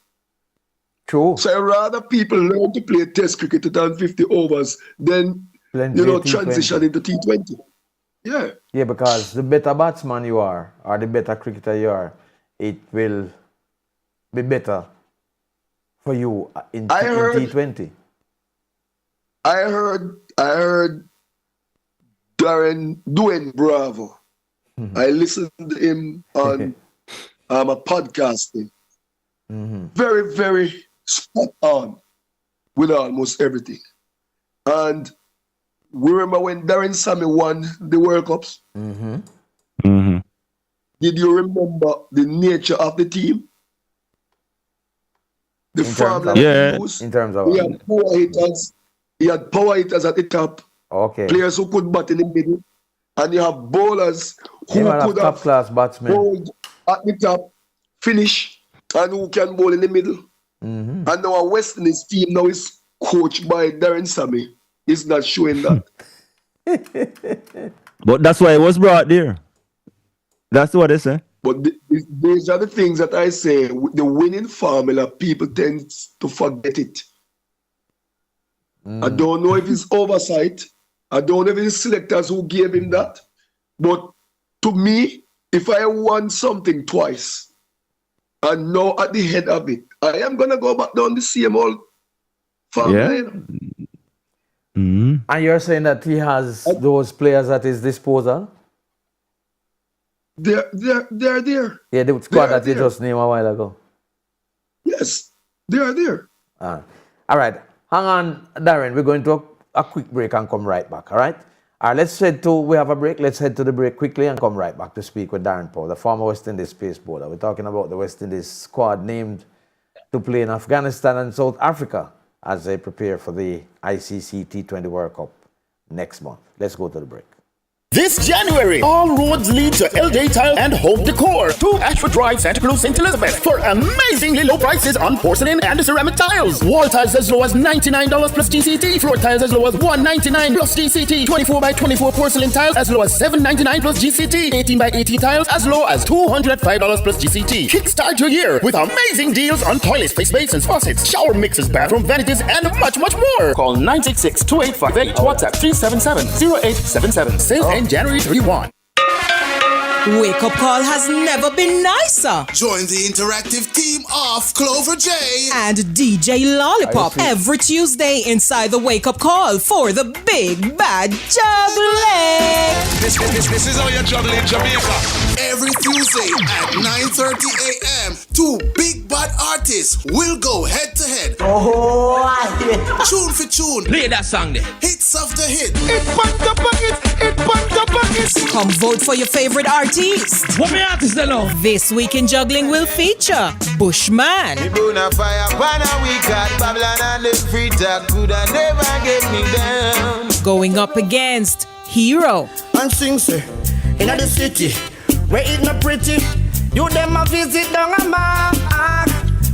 True. So I'd rather people learn to play Test cricket than 50 overs than transition into T20. Yeah. Yeah, because the better batsman you are, or the better cricketer you are, it will be better for you in T20. I heard Darren doing Bravo. I listened to him on a podcasting. Very, very spot on with almost everything. And we remember when Darren Sammy won the World Cups? Did you remember the nature of the team? The formula he used? In terms of he had power hitters at the top. Okay. Players who could bat in the middle. And you have bowlers who could have top-class batsmen bowled at the top, finish, and who can bowl in the middle. And now our West Indies team now is coached by Darren Sammy. It's not showing that. But that's why it was brought there. That's what they say. But these are the things that I say. The winning formula, people tend to forget it. I don't know if it's oversight. I don't know if it's selectors who gave him that. But to me, if I won something twice, and now at the head of it, I am going to go back down the same old formula. And you're saying that he has those players at his disposal? They're there. Yeah, the squad that you just named a while ago. Yes, they are there. All right. Hang on, Darren. We're going to a quick break and come right back, all right? We have a break. Let's head to the break quickly and come right back to speak with Darren Paul, the former West Indies pace bowler. We're talking about the West Indies squad named to play in Afghanistan and South Africa as they prepare for the ICC T20 World Cup next month. Let's go to the break. This January, all roads lead to LJ Tile and Home Decor, 2 Ashford Drive, Santa Cruz, St. Elizabeth, for amazingly low prices on porcelain and ceramic tiles. Wall tiles as low as $99 plus GCT. Floor tiles as low as $199 plus GCT. 24 by 24 porcelain tiles as low as $799 plus GCT. 18 by 18 tiles as low as $205 plus GCT. Kickstart your year with amazing deals on toilets, face basins, faucets, shower mixers, bathroom vanities, and much, much more. Call 966-2858. WhatsApp 377-0877. Sale in January 31. Wake Up Call has never been nicer. Join the interactive team of Clover J and DJ Lollipop every Tuesday inside the Wake Up Call for the big bad juggling. This is how you're juggling Jamaica. Every Tuesday at 9:30 a.m. 2 big bad artists will go head to head. Tune for tune. Play that song there. Hits of the hit. It pumped the bucket. It pumped the buckets. Come vote for your favorite artist. What me artist they know? This week in juggling will feature Bushman. We burn a fire, we got Babylon and the free talk coulda never get me down. Going up against Hero. And sing say, in the city, where it not pretty, you them a visit down a mark.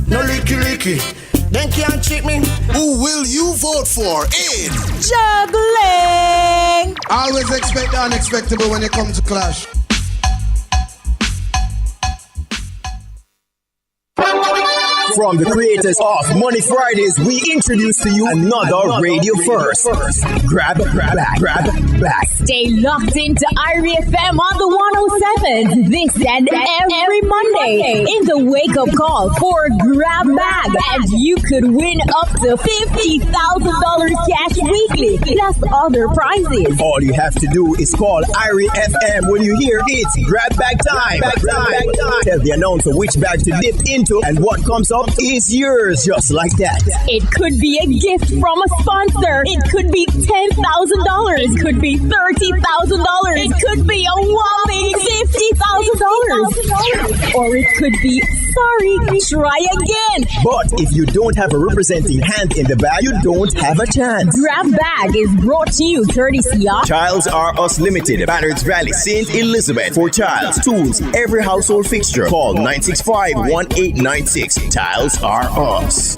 No licky, then can't cheat me. Who will you vote for in Juggling? Always expect the unexpected when it comes to clash. From the creators of Money Fridays, we introduce to you another radio first. Grab back. Stay locked into IRIE FM on the 107 this and every Monday in the Wake Up Call for Grab Bag, and you could win up to $50,000 cash weekly plus other prizes. All you have to do is call IRIE FM when you hear it's Grab Bag time. Tell the announcer which bag to dip into, and what comes up is yours, just like that. It could be a gift from a sponsor. It could be $10,000. It could be $30,000. It could be a whopping $50,000. Or it could be, sorry, try again. But if you don't have a representing hand in the bag, you don't have a chance. Grab Bag is brought to you courtesy of Childs R Us Limited, Banners Valley, St. Elizabeth. For Childs, tools, every household fixture. Call 965-1896. Childs R Us.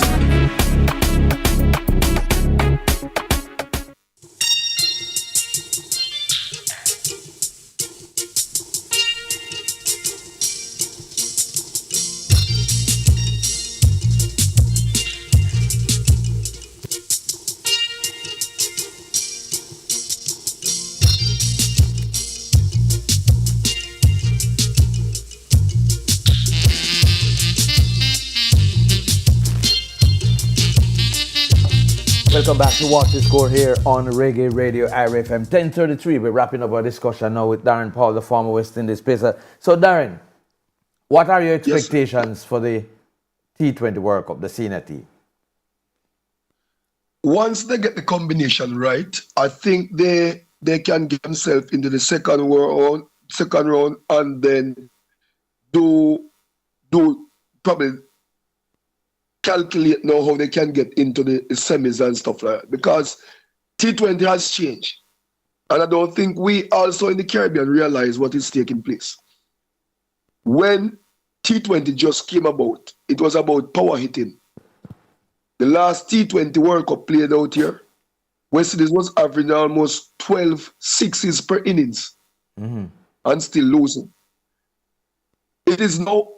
Welcome back to Watch the Score here on Reggae Radio IRIE FM 10:33. We're wrapping up our discussion now with Darren Paul, the former West Indies pacer. So Darren, what are your expectations for the T20 World Cup, the senior T? Once they get the combination right, I think they can get themselves into the second round, and then do probably calculate now how they can get into the semis and stuff like that, because T20 has changed. And I don't think we also in the Caribbean realize what is taking place. When T20 just came about, it was about power hitting. The last T20 World Cup played out here, West Indies was averaging almost 12 sixes per innings and still losing. It is now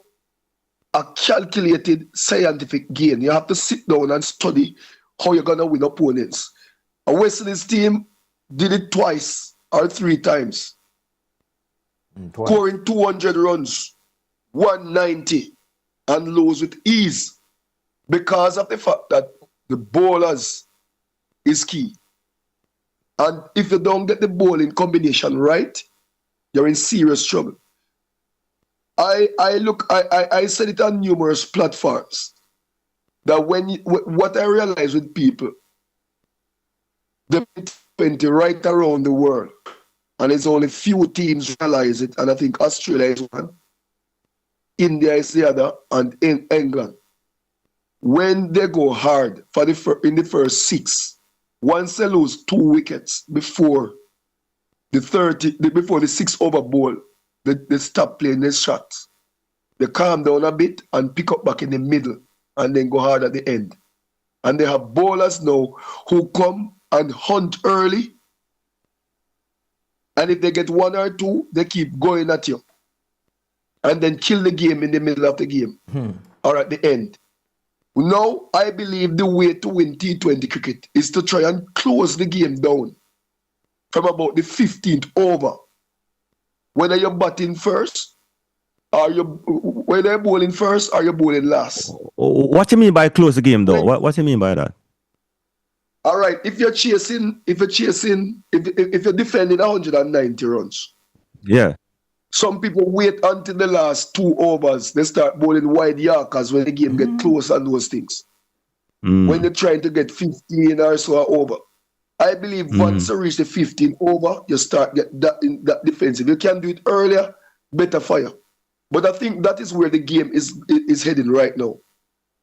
a calculated scientific game. You have to sit down and study how you're going to win opponents. A West Indies team did it twice or 3 times. Scoring 200 runs, 190, and lose with ease because of the fact that the bowlers is key. And if you don't get the bowling combination right, you're in serious trouble. I said it on numerous platforms that what I realize with people, the 20 right around the world, and it's only few teams realize it, and I think Australia is one, India is the other, and in England. When they go hard in the first 6, once they lose 2 wickets before before the 6 over ball, they stop playing their shots. They calm down a bit and pick up back in the middle and then go hard at the end. And they have bowlers now who come and hunt early. And if they get 1 or 2, they keep going at you. And then kill the game in the middle of the game or at the end. Now, I believe the way to win T20 cricket is to try and close the game down from about the 15th over. Whether you're batting first, or whether you're bowling first or you're bowling last. What do you mean by close the game, though? What do you mean by that? All right, if you're defending 190 runs. Yeah. Some people wait until the last 2 overs. They start bowling wide Yorkers when the game get close and those things. When they're trying to get 15 or so over. I believe once you reach the 15 over, you start get that defensive. You can do it earlier, better fire. But I think that is where the game is heading right now.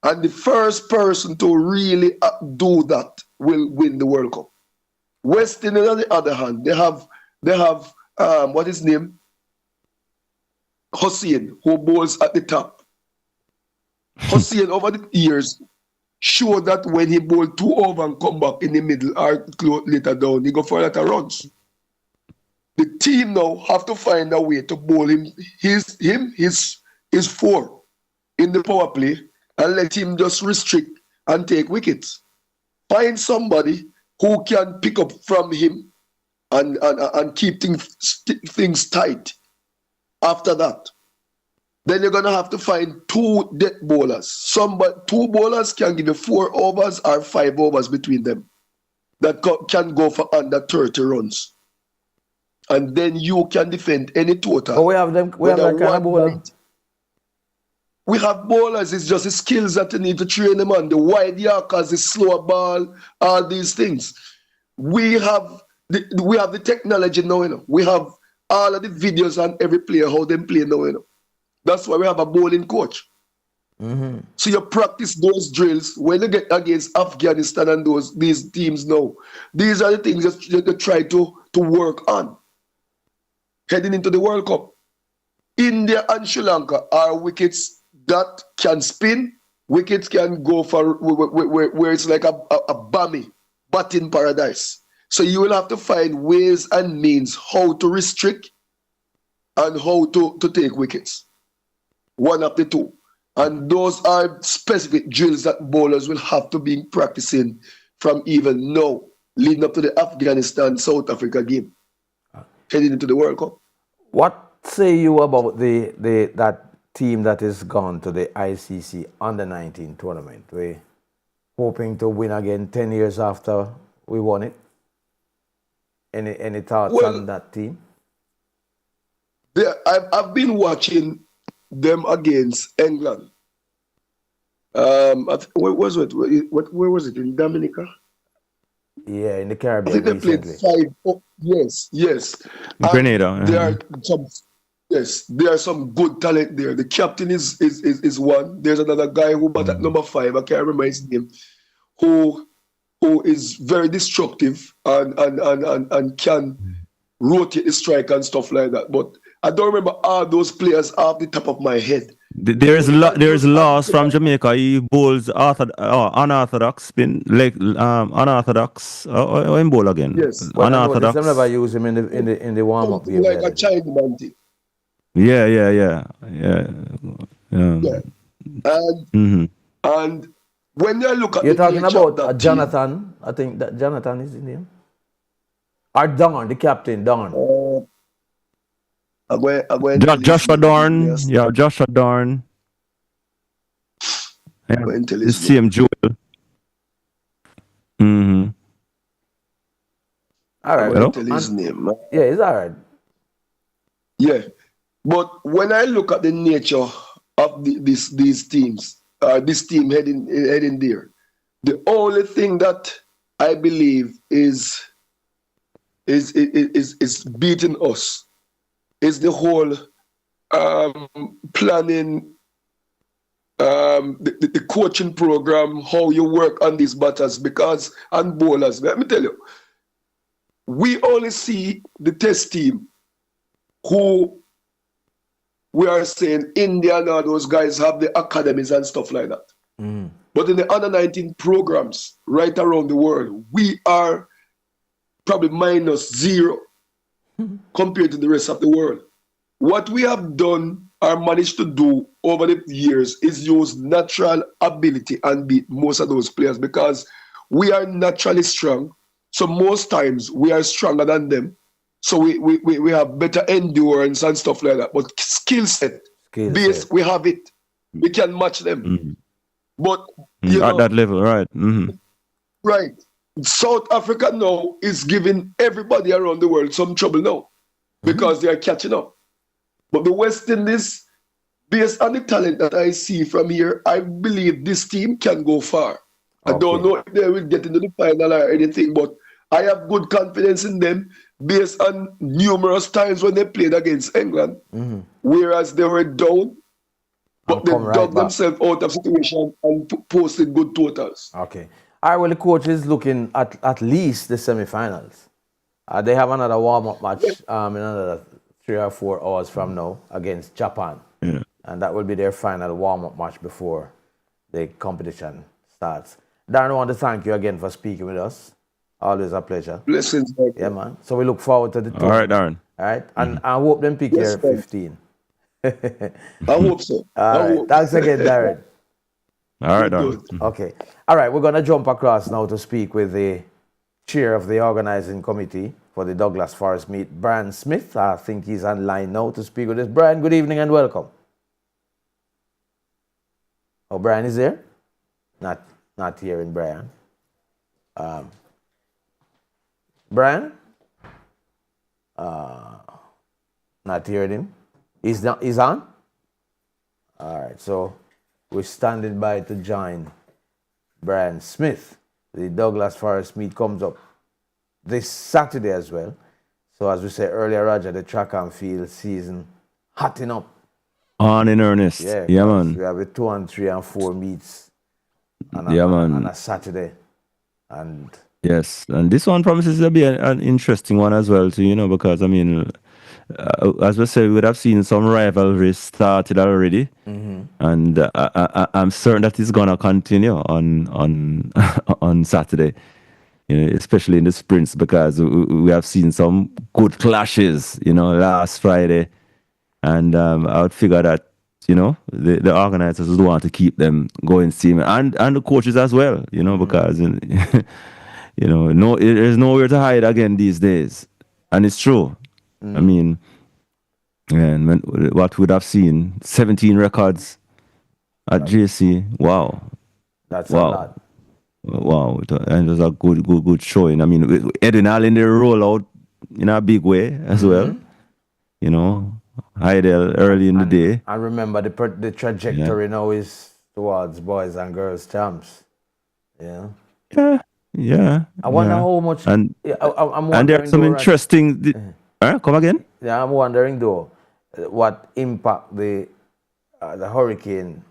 And the first person to really do that will win the World Cup. West Indies, on the other hand, they have what is his name? Hussain, who bowls at the top. Hussain over the years showed that when he bowled 2 over and come back in the middle or later down, he go for a lot of runs. The team now have to find a way to bowl him his 4 in the power play and let him just restrict and take wickets. Find somebody who can pick up from him and keep things tight. After that, then you're going to have to find 2 death bowlers. 2 bowlers can give you 4 overs or 5 overs between them that can go for under 30 runs. And then you can defend any total. But we have that kind of bowler. We have bowlers, it's just the skills that you need to train them on. The wide Yorkers, the slower ball, all these things. We have the technology now, you know. We have all of the videos on every player, how they play now, you know. That's why we have a bowling coach. So you practice those drills when you get against Afghanistan and these teams now. These are the things that you try to work on. Heading into the World Cup. India and Sri Lanka are wickets that can spin. Wickets can go for where it's like a batting paradise. So you will have to find ways and means how to restrict and how to take wickets. One of the 2. And those are specific drills that bowlers will have to be practicing from even now, leading up to the Afghanistan-South Africa game, heading into the World Cup. What say you about that team that is gone to the ICC Under-19 tournament? We're hoping to win again 10 years after we won it. Any thoughts on that team? I've been watching them against England. Where was it? Where was it? In Dominica? Yeah, in the Caribbean. I think they played 5. Yes. Grenada. There are some good talent there. The captain is one. There's another guy who bat at number 5. I can't remember his name. Who is very destructive and can rotate the strike and stuff like that. But I don't remember all those players off the top of my head. There's Laws from Jamaica. He bowls unorthodox spin, like unorthodox. In bowl again. Yes. Unorthodox. I never use him in the warm up game. Like a Chinaman thing. Yeah. And when you look at you're talking about Jonathan. I think that Jonathan is his name. Or Don, the captain, Don. Joshua Dorn. Yes. Yeah, Joshua Dorn. Yeah. The same Joel. All right. Tell his name. Yeah, it's all right. Yeah. But when I look at the nature of these teams, this team heading there, the only thing that I believe is beating us is the whole planning, the coaching program, how you work on these batters, because and bowlers. Let me tell you, we only see the test team who we are saying India and all those guys have the academies and stuff like that. But in the under 19 programs right around the world, we are probably -0 compared to the rest of the world. What we have done or managed to do over the years is use natural ability and beat most of those players because we are naturally strong. So most times we are stronger than them. So we have better endurance and stuff like that. But skill set, base, we have it. We can match them. But you at know, that level, right? right. South Africa now is giving everybody around the world some trouble now because they are catching up. But the West Indies, based on the talent that I see from here, I believe this team can go far. I don't know if they will get into the final or anything, but I have good confidence in them based on numerous times when they played against England, whereas they were down, but they dug themselves out of situation and posted good totals. Okay. All right, well, the coach is looking at least the semi-finals. They have another warm-up match in another 3 or 4 hours from now against Japan. And that will be their final warm-up match before the competition starts. Darren, I want to thank you again for speaking with us. Always a pleasure. Blessings. Yeah, man. So we look forward to the tour. All right, Darren. All right. And I hope them pick your 15. I hope so. All right. Thanks again, Darren. All right, Darren. Okay. All right. We're going to jump across now to speak with the chair of the organizing committee for the Douglas Forest meet, Brian Smith. I think he's online now to speak with us. Brian, good evening and welcome. Oh, Brian is there? Not hearing Brian. Brian? Not hearing him. He's on? All right, so we're standing by to join Brian Smith. The Douglas Forest meet comes up this Saturday as well. So as we said earlier, Roger, the track and field season hotting up. On in earnest. Yeah, man. We have a 2 and 3 and 4 meets on a Saturday. And yes, and this one promises to be an interesting one as well, too, because, I mean, as we said, we would have seen some rivalries started already. And I'm certain that it's going to continue on Saturday, especially in the sprints, because we have seen some good clashes, last Friday. And I would figure that, the organizers would want to keep them going steaming, and the coaches as well, because, there's nowhere to hide again these days. And it's true. I mean, and what we would have seen, 17 records at JC, wow. That's a lot. Wow, and it was a good showing. I mean, Eddie Allen, they roll out in a big way as well, Heidel early in the day. I remember the trajectory now is towards boys and girls champs. Yeah. I wonder how much. And I'm there are some interesting. Come again? Yeah, I'm wondering though, what impact the hurricane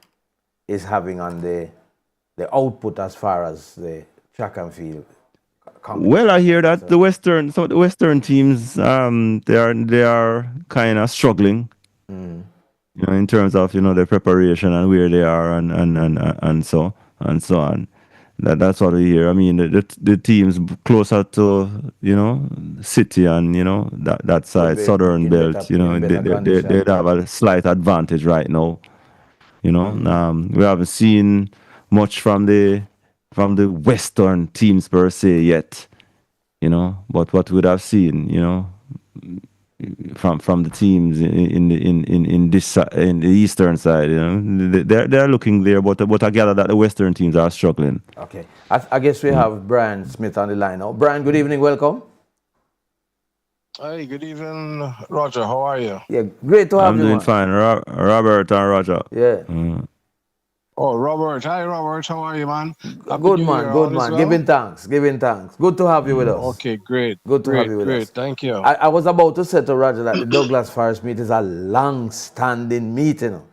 is having on the output as far as the track and field. Well, I hear that the Western teams, they are kind of struggling, in terms of their preparation and where they are and so on. That's what we hear. I mean, the teams closer to city and that side, southern belt, they have a slight advantage right now. We haven't seen much from the Western teams per se yet, but what we would have seen, from the teams in the eastern side, they're looking there, but I gather that the Western teams are struggling. Okay, I guess we have Brian Smith on the line now. Brian, good evening, welcome. Hi, good evening, Roger. How are you? Yeah, great to have you. I'm doing fine, Robert and Roger. Yeah. Oh, Robert. Hi, Robert. How are you, man? Good man. Well? Giving thanks. Good to have you with us. Okay, great. Good to have you with us. Thank you. I was about to say to Roger that the Douglas Forest meet is a long-standing meeting.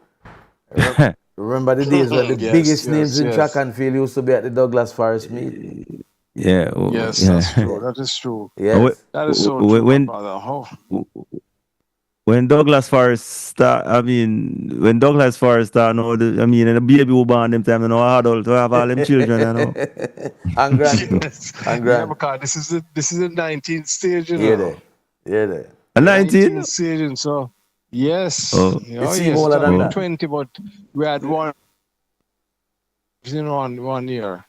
Remember the days when the biggest names in track and field used to be at the Douglas Forest meet? Yeah. Yes, Yeah. that's true. That is true. Yes. That is so true, my brother. When Douglas Forest start, when Douglas Forest start, and the baby who born them time, adult to have all them children, And grand too. Yes. And Yeah, grand. because this is the 19th stage, you Yeah, know. there. A 19? 19th stage, and so yes, Oh. It's even yes, older it than have been that. 20, but we had one in one year.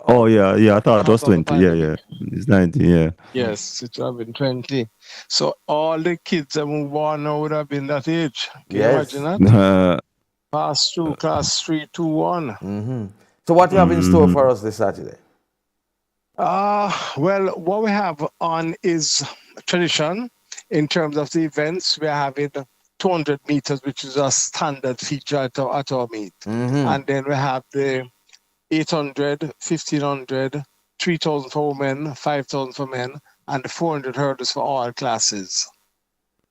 Oh, yeah. I thought it was Because of the 20. Yeah. pandemic. It's 19, yeah. Yes, it would have been 20. So all the kids that were born now would have been that age. Can you imagine that? Pass through class 3, 2, 1. Mm-hmm. So what you have in store for us this Saturday? Well, what we have on is tradition in terms of the events. We are having 200 meters, which is a standard feature at our meet. And then we have the 800, 1500, 3,000 for women, 5,000 for men, and the 400 hurdles for all classes.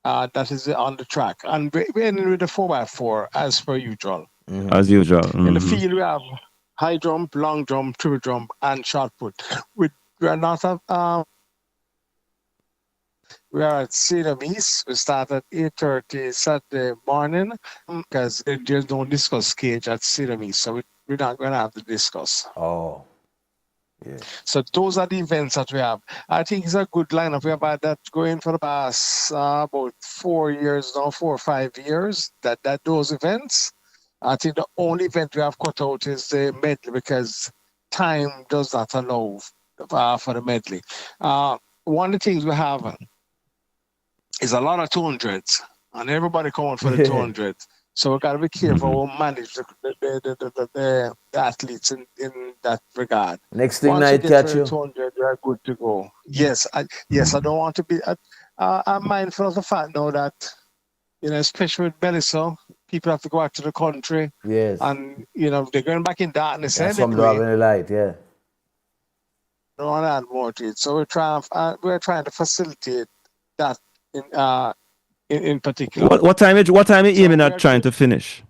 That is on the track. And we're ending with the 4x4 as per usual. As usual. In the field, we have high jump, long jump, triple jump, and shot put. We are not we are at Salem East. We start at 8:30 Saturday morning because there's no discus cage at Salem East, so we're not going to have the discus. Oh, yeah. So those are the events that we have. I think it's a good lineup. We have had that going for the past about 4 years now, 4 or 5 years. That those events. I think the only event we have cut out is the medley because time does not allow for the medley. One of the things we have is a lot of 200s, and everybody coming for the 200s. So we got to be careful how we manage the athletes in that regard. Next thing Once night get catch to you. the 200, we are good to go. Yes, I don't want to be. I'm mindful of the fact now that, especially with Melissa, people have to go out to the country. Yes. And, they're going back in darkness Some don't anyway. have any light, yeah. Don't want to add more to it. So we're trying to facilitate that in particular. What time are you aiming at trying to finish?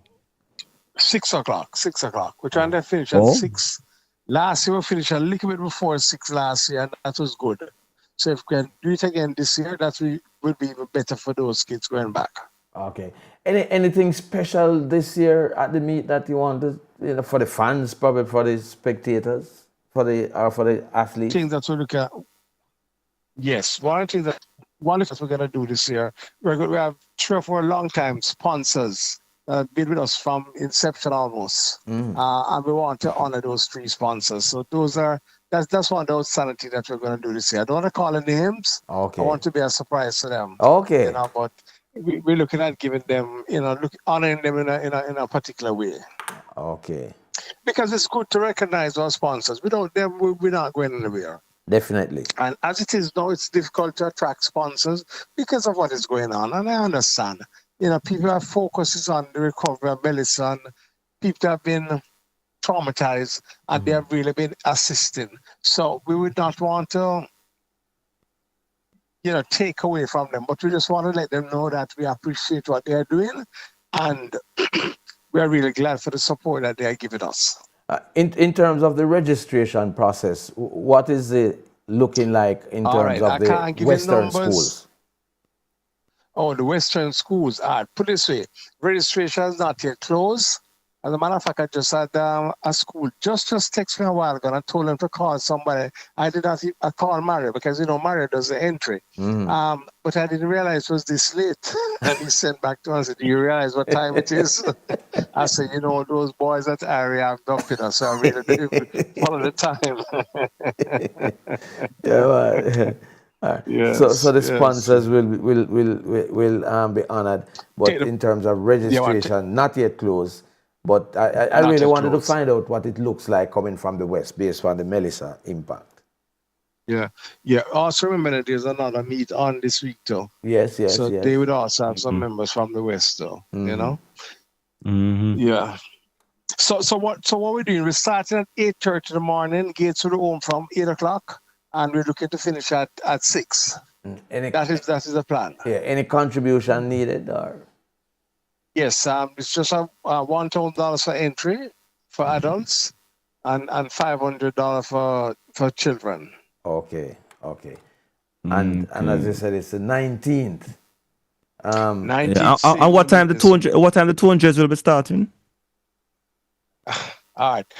6 o'clock. 6 o'clock. We're trying to finish at 6. Last year we finished a little bit before 6 last year, and that was good. So if we can do it again this year, that would be even better for those kids going back. Okay. Anything special this year at the meet that you want to, for the fans, probably for the spectators, for the athletes? Things that we look at. Yes, one of the things that we're going to do this year, we have 3 or 4 long-time sponsors that have been with us from inception almost. And we want to honor those 3 sponsors. So that's one of those sanity that we're going to do this year. I don't want to call the names. Okay. I want to be a surprise to them. Okay. But we're looking at giving them, honoring them in a particular way. Okay. Because it's good to recognize our sponsors. Without them, we're not going anywhere. Definitely. And as it is now, it's difficult to attract sponsors because of what is going on. And I understand. People have focuses on the recovery of Melissa, and people have been traumatized, and they have really been assisting. So we would not want to, take away from them, but we just want to let them know that we appreciate what they are doing, and we are really glad for the support that they are giving us. In terms of the registration process, what is it looking like in terms of the Western schools? Oh, the Western schools. Put it this way, registration is not yet closed. As a matter of fact, I just had a school just text me a while ago and I told them to call somebody. I did not call Mario because, Mario does the entry. But I didn't realize it was this late. And he sent back to us and said, do you realize what time it is? I said, those boys at IRIE have dumped us, so I really didn't follow the time. Yeah, right. Yes, so the sponsors will be honored, but in terms of registration, not yet closed. But I really wanted to find out what it looks like coming from the West based on the Melissa impact. Yeah. Also remember that there's another meet on this week, though. Yes. So they would also have some members from the West, though. Yeah. So what we're doing? We're starting at 8:30 in the morning. Gates will be home from 8 o'clock, and we're looking to finish at 6. That is the plan. Yeah. Any contribution needed or? Yes, it's just $1,000 for entry for adults, and $500 for children. Okay. And as you said, it's the 19th. 19th. And what time the 200? What time the 200s will be starting? All right.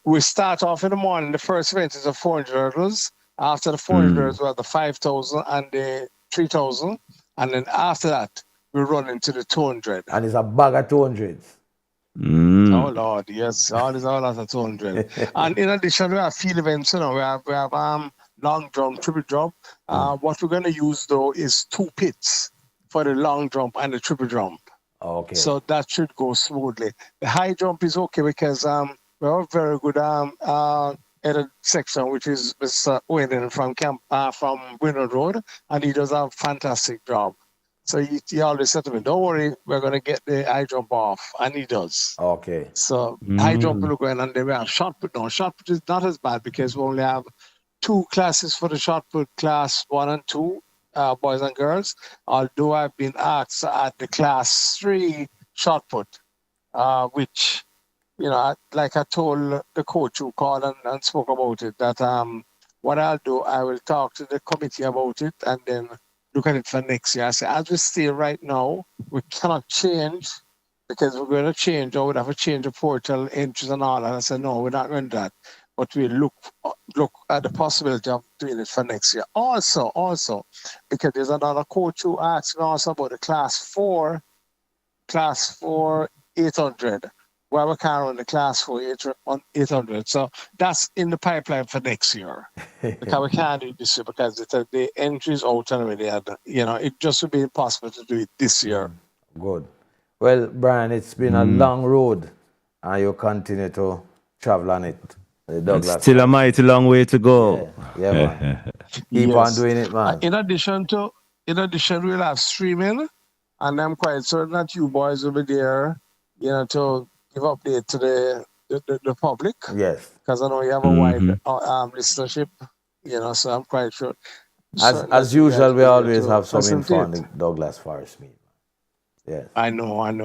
We start off in the morning. The first event is the 400 hurdles. After the 400 hurdles, we have the 5,000 and the 3,000. And then after that, we run into the 200. And it's a bag of 200s. Oh Lord, yes, all out of 200. And in addition, we have field events. We have long jump, triple jump. What we're going to use though is 2 pits for the long jump and the triple jump. Okay. So that should go smoothly. The high jump is okay because we have a very good headed section, which is Mr. Wayne from Winter Road, and he does a fantastic job. So he always said to me, "Don't worry, we're gonna get the high jump off," and he does. Okay. So high jump will go in, and then we have shot put. No, shot put is not as bad because we only have 2 classes for the shot put, class 1 and 2. Boys and girls, although I've been asked at the class 3 shot put, which, like I told the coach who called and spoke about it, that what I'll do, I will talk to the committee about it and then look at it for next year. I say, as we stay right now, we cannot change because we're going to change, or we'd have to change the portal entries and all. And I said, no, we're not going to do that. But we look at the possibility of doing it for next year. Also, because there's another coach who asked me also about the class 4 800, where we can run the class 4 800. So that's in the pipeline for next year. Because we can't do it this year because the entry is out already. And, it just would be impossible to do it this year. Good. Well, Brian, it's been a long road, and you continue to travel on it. It's still a mighty long way to go. Yeah man. Keep on doing it, man. In addition, we'll have streaming, and I'm quite certain that you boys will be there, to give update to the public. Yes. Because I know you have a wide listenership, so I'm quite sure. As usual, we always have some info on the Douglas Forest meet. Yes. I know. Right.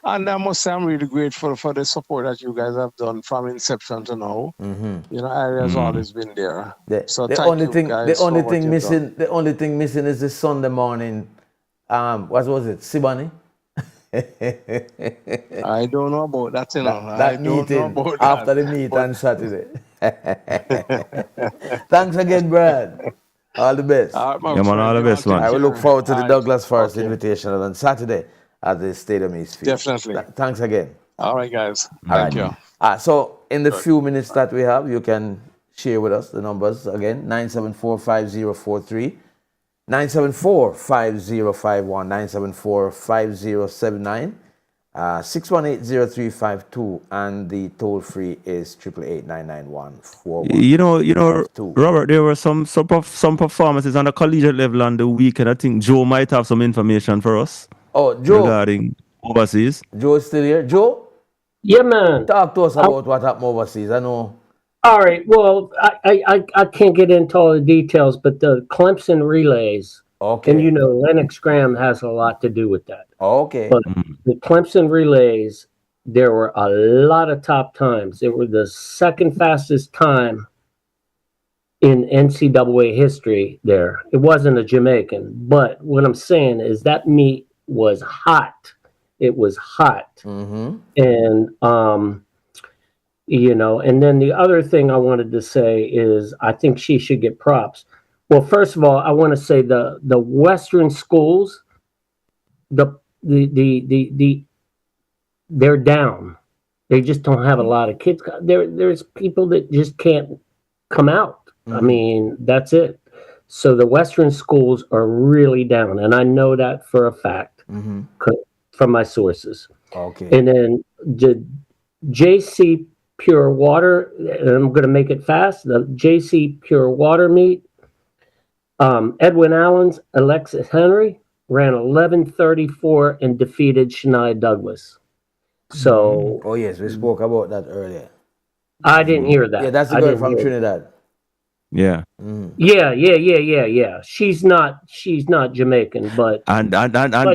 And I must say I'm really grateful for the support that you guys have done from inception to now. IRIE has always been there. The only thing missing is the Sunday morning. What was it? Sibani? I don't know about that, That meeting after the meet on Saturday. Thanks again, Brad. All the best. All the best, man. I will look forward to the Douglas Forest invitation on Saturday at the Stadium East Field. Definitely. Thanks again. All right, guys. Thank you. So in the few minutes that we have, you can share with us the numbers again. 974-5043, 974-5051, 974-5079, 618-0352, and the toll free is 888-991-41. You know, Robert, there were some performances on the collegiate level on the weekend. I think Joe might have some information for us. Oh, Joe. Regarding overseas. Joe is still here. Joe? Yeah, man. Talk to us about what happened overseas. I know. All right. Well, I can't get into all the details, but the Clemson relays. Okay. And Lennox Graham has a lot to do with that. Okay. But the Clemson relays, there were a lot of top times. They were the second fastest time in NCAA history there. It wasn't a Jamaican, but what I'm saying is that meet was hot. It was hot. And, and then the other thing I wanted to say is I think she should get props. Well, first of all, I want to say the Western schools, they're down. They just don't have a lot of kids. There's people that just can't come out. I mean, that's it. So the Western schools are really down, and I know that for a fact from my sources. Okay. And then the JC Pure Water, and I'm going to make it fast. The JC Pure Water meet. Edwin Allen's Alexis Henry ran 11:34 and defeated Shania Douglas. So. Oh yes, we spoke about that earlier. I didn't hear that. Yeah, that's the girl from Trinidad. Yeah. Yeah. She's not Jamaican, but And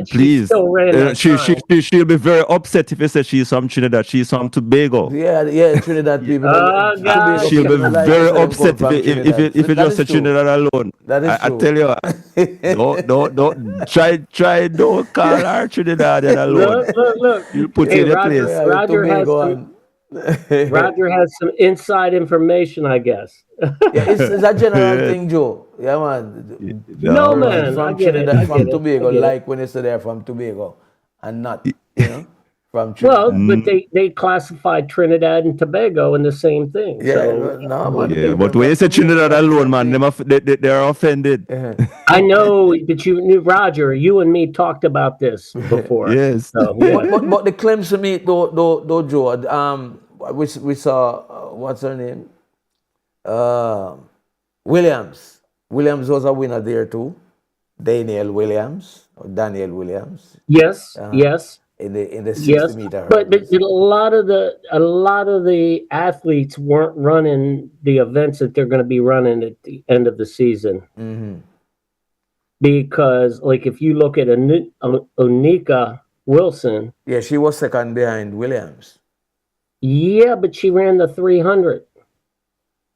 she please, still ran that time. she'll be very upset if you say she's from Trinidad. She's from Tobago. Yeah, Trinidad people. Oh Tobago gosh, She'll be people come like to very say them come upset from Trinidad. if you That just is say true. Trinidad alone. That is I true. tell you, don't try don't call her Trinidadian alone. Look. You'll put Hey, in your Roger, place. Roger has Tobago some. Roger has some inside information, I guess. Yeah, it's a general Yeah. thing, Joe. Yeah, man. No, Persons man, from I get it. Trinidad, I from get Tobago, it. like when you say they're from Tobago, and not, from Well, Trinidad. but they classified Trinidad and Tobago in the same thing. Yeah, So no, man. Yeah, but when you say Trinidad alone, man, they're offended. I know that you knew Roger. You and me talked about this before. Yes. So, yeah. But the claims to me, though, Joe, we saw, what's her name? Williams. Williams was a winner there too. Daniel Williams. Yes. In the 60 Yes, meter but hurdles. a lot of the athletes weren't running the events that they're going to be running at the end of the season. Mm-hmm. Because, like, if you look at Onika Wilson, Yeah, she was second behind Williams. yeah, but she ran the 300,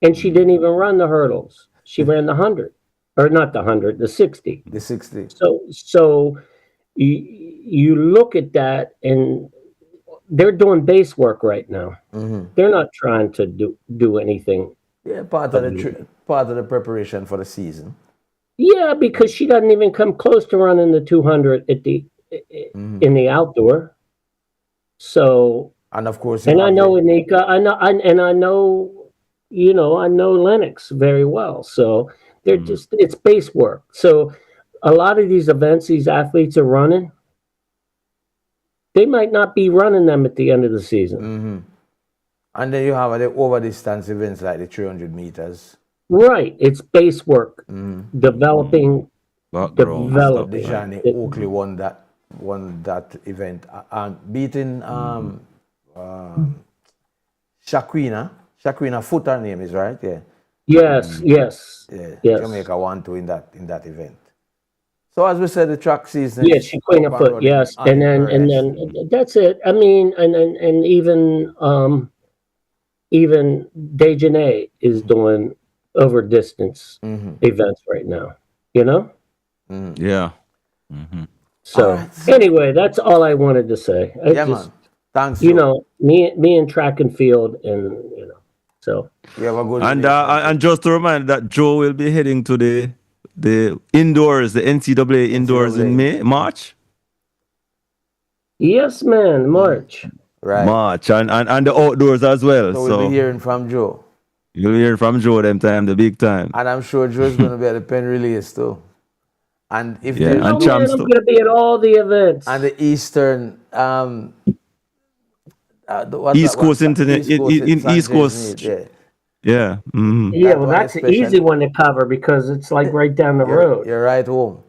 and she didn't even run the hurdles. She ran the 100, or not the 100, the 60. The 60. So you look at that, and they're doing base work right now. Mm-hmm. They're not trying to do anything. Yeah, part of the preparation for the season. Yeah, because she doesn't even come close to running the 200 at the in the outdoor. So, and of course, and I know Anika, I know I know Lennox very well. So they're just it's base work. So a lot of these events these athletes are running, they might not be running them at the end of the season. Mm-hmm. And then you have the over distance events like the 300 meters. Right, it's base work, developing. Dejani Oakley won that event, beating Shaquina Foot, her name is, right? Yeah. Yes. Jamaica won 2 in that event. So as we said, the track season. Yes, Shaquina Foot. Yes, and then that's it. I mean, and even Dejanay is doing over distance events right now. You know. Yeah. So anyway, that's all I wanted to say. Man. Thanks. You know, me and track and field, and so. You have a good. And just to remind that Joe will be heading to the indoors, the NCAA indoors in March. Yes, man, March. Right. March and the outdoors as well. So we'll be hearing from Joe. You'll hear from Joe them time, the big time. And I'm sure Joe's going to be at the pen release too. And if I'm going to be at all the events. And the Eastern East Coast Internet in East Coast. Yeah. Mm-hmm. Yeah, well, that's an easy one to cover because it's like right down the road. You're right home.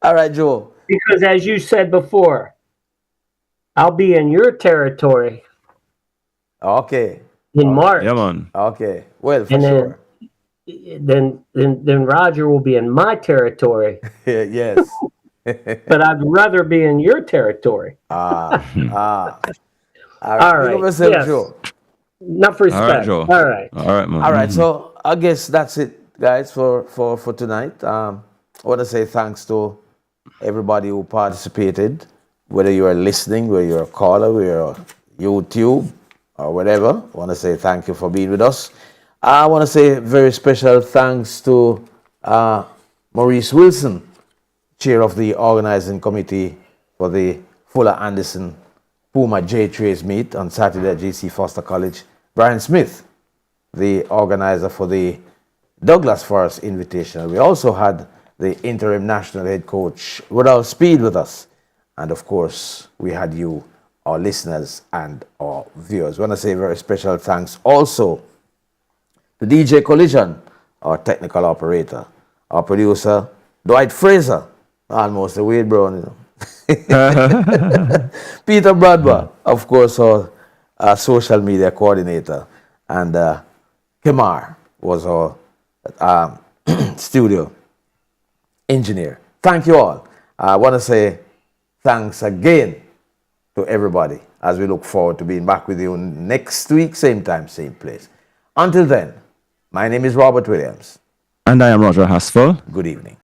All right, Joe. Because as you said before, I'll be in your territory. Okay. In March. Yeah, man. Okay. Well, for and sure. Then Roger will be in my territory. Yes. But I'd rather be in your territory. All right. All right. Yes. Joe. Enough respect. All right. All right, man. All right. So I guess that's it, guys, for tonight. I want to say thanks to everybody who participated, whether you are listening, whether you're a caller, whether you're YouTube or whatever. I want to say thank you for being with us. I want to say very special thanks to Maurice Wilson, chair of the organizing committee for the Fuller Anderson Puma J-Trace meet on Saturday at J.C. Foster College. Brian Smith, the organizer for the Douglas Forest Invitational. We also had the interim national head coach, Rudolph Speed, with us. And of course, we had you, our listeners and our viewers. I want to say very special thanks also to DJ Collision, our technical operator, our producer, Dwight Fraser, almost a Wade Brown, Peter Bradber, of course, our social media coordinator, and Kimar was our studio engineer. Thank you all. I want to say thanks again to everybody as we look forward to being back with you next week, same time, same place. Until then, my name is Robert Williams. And I am Roger Haspel. Good evening.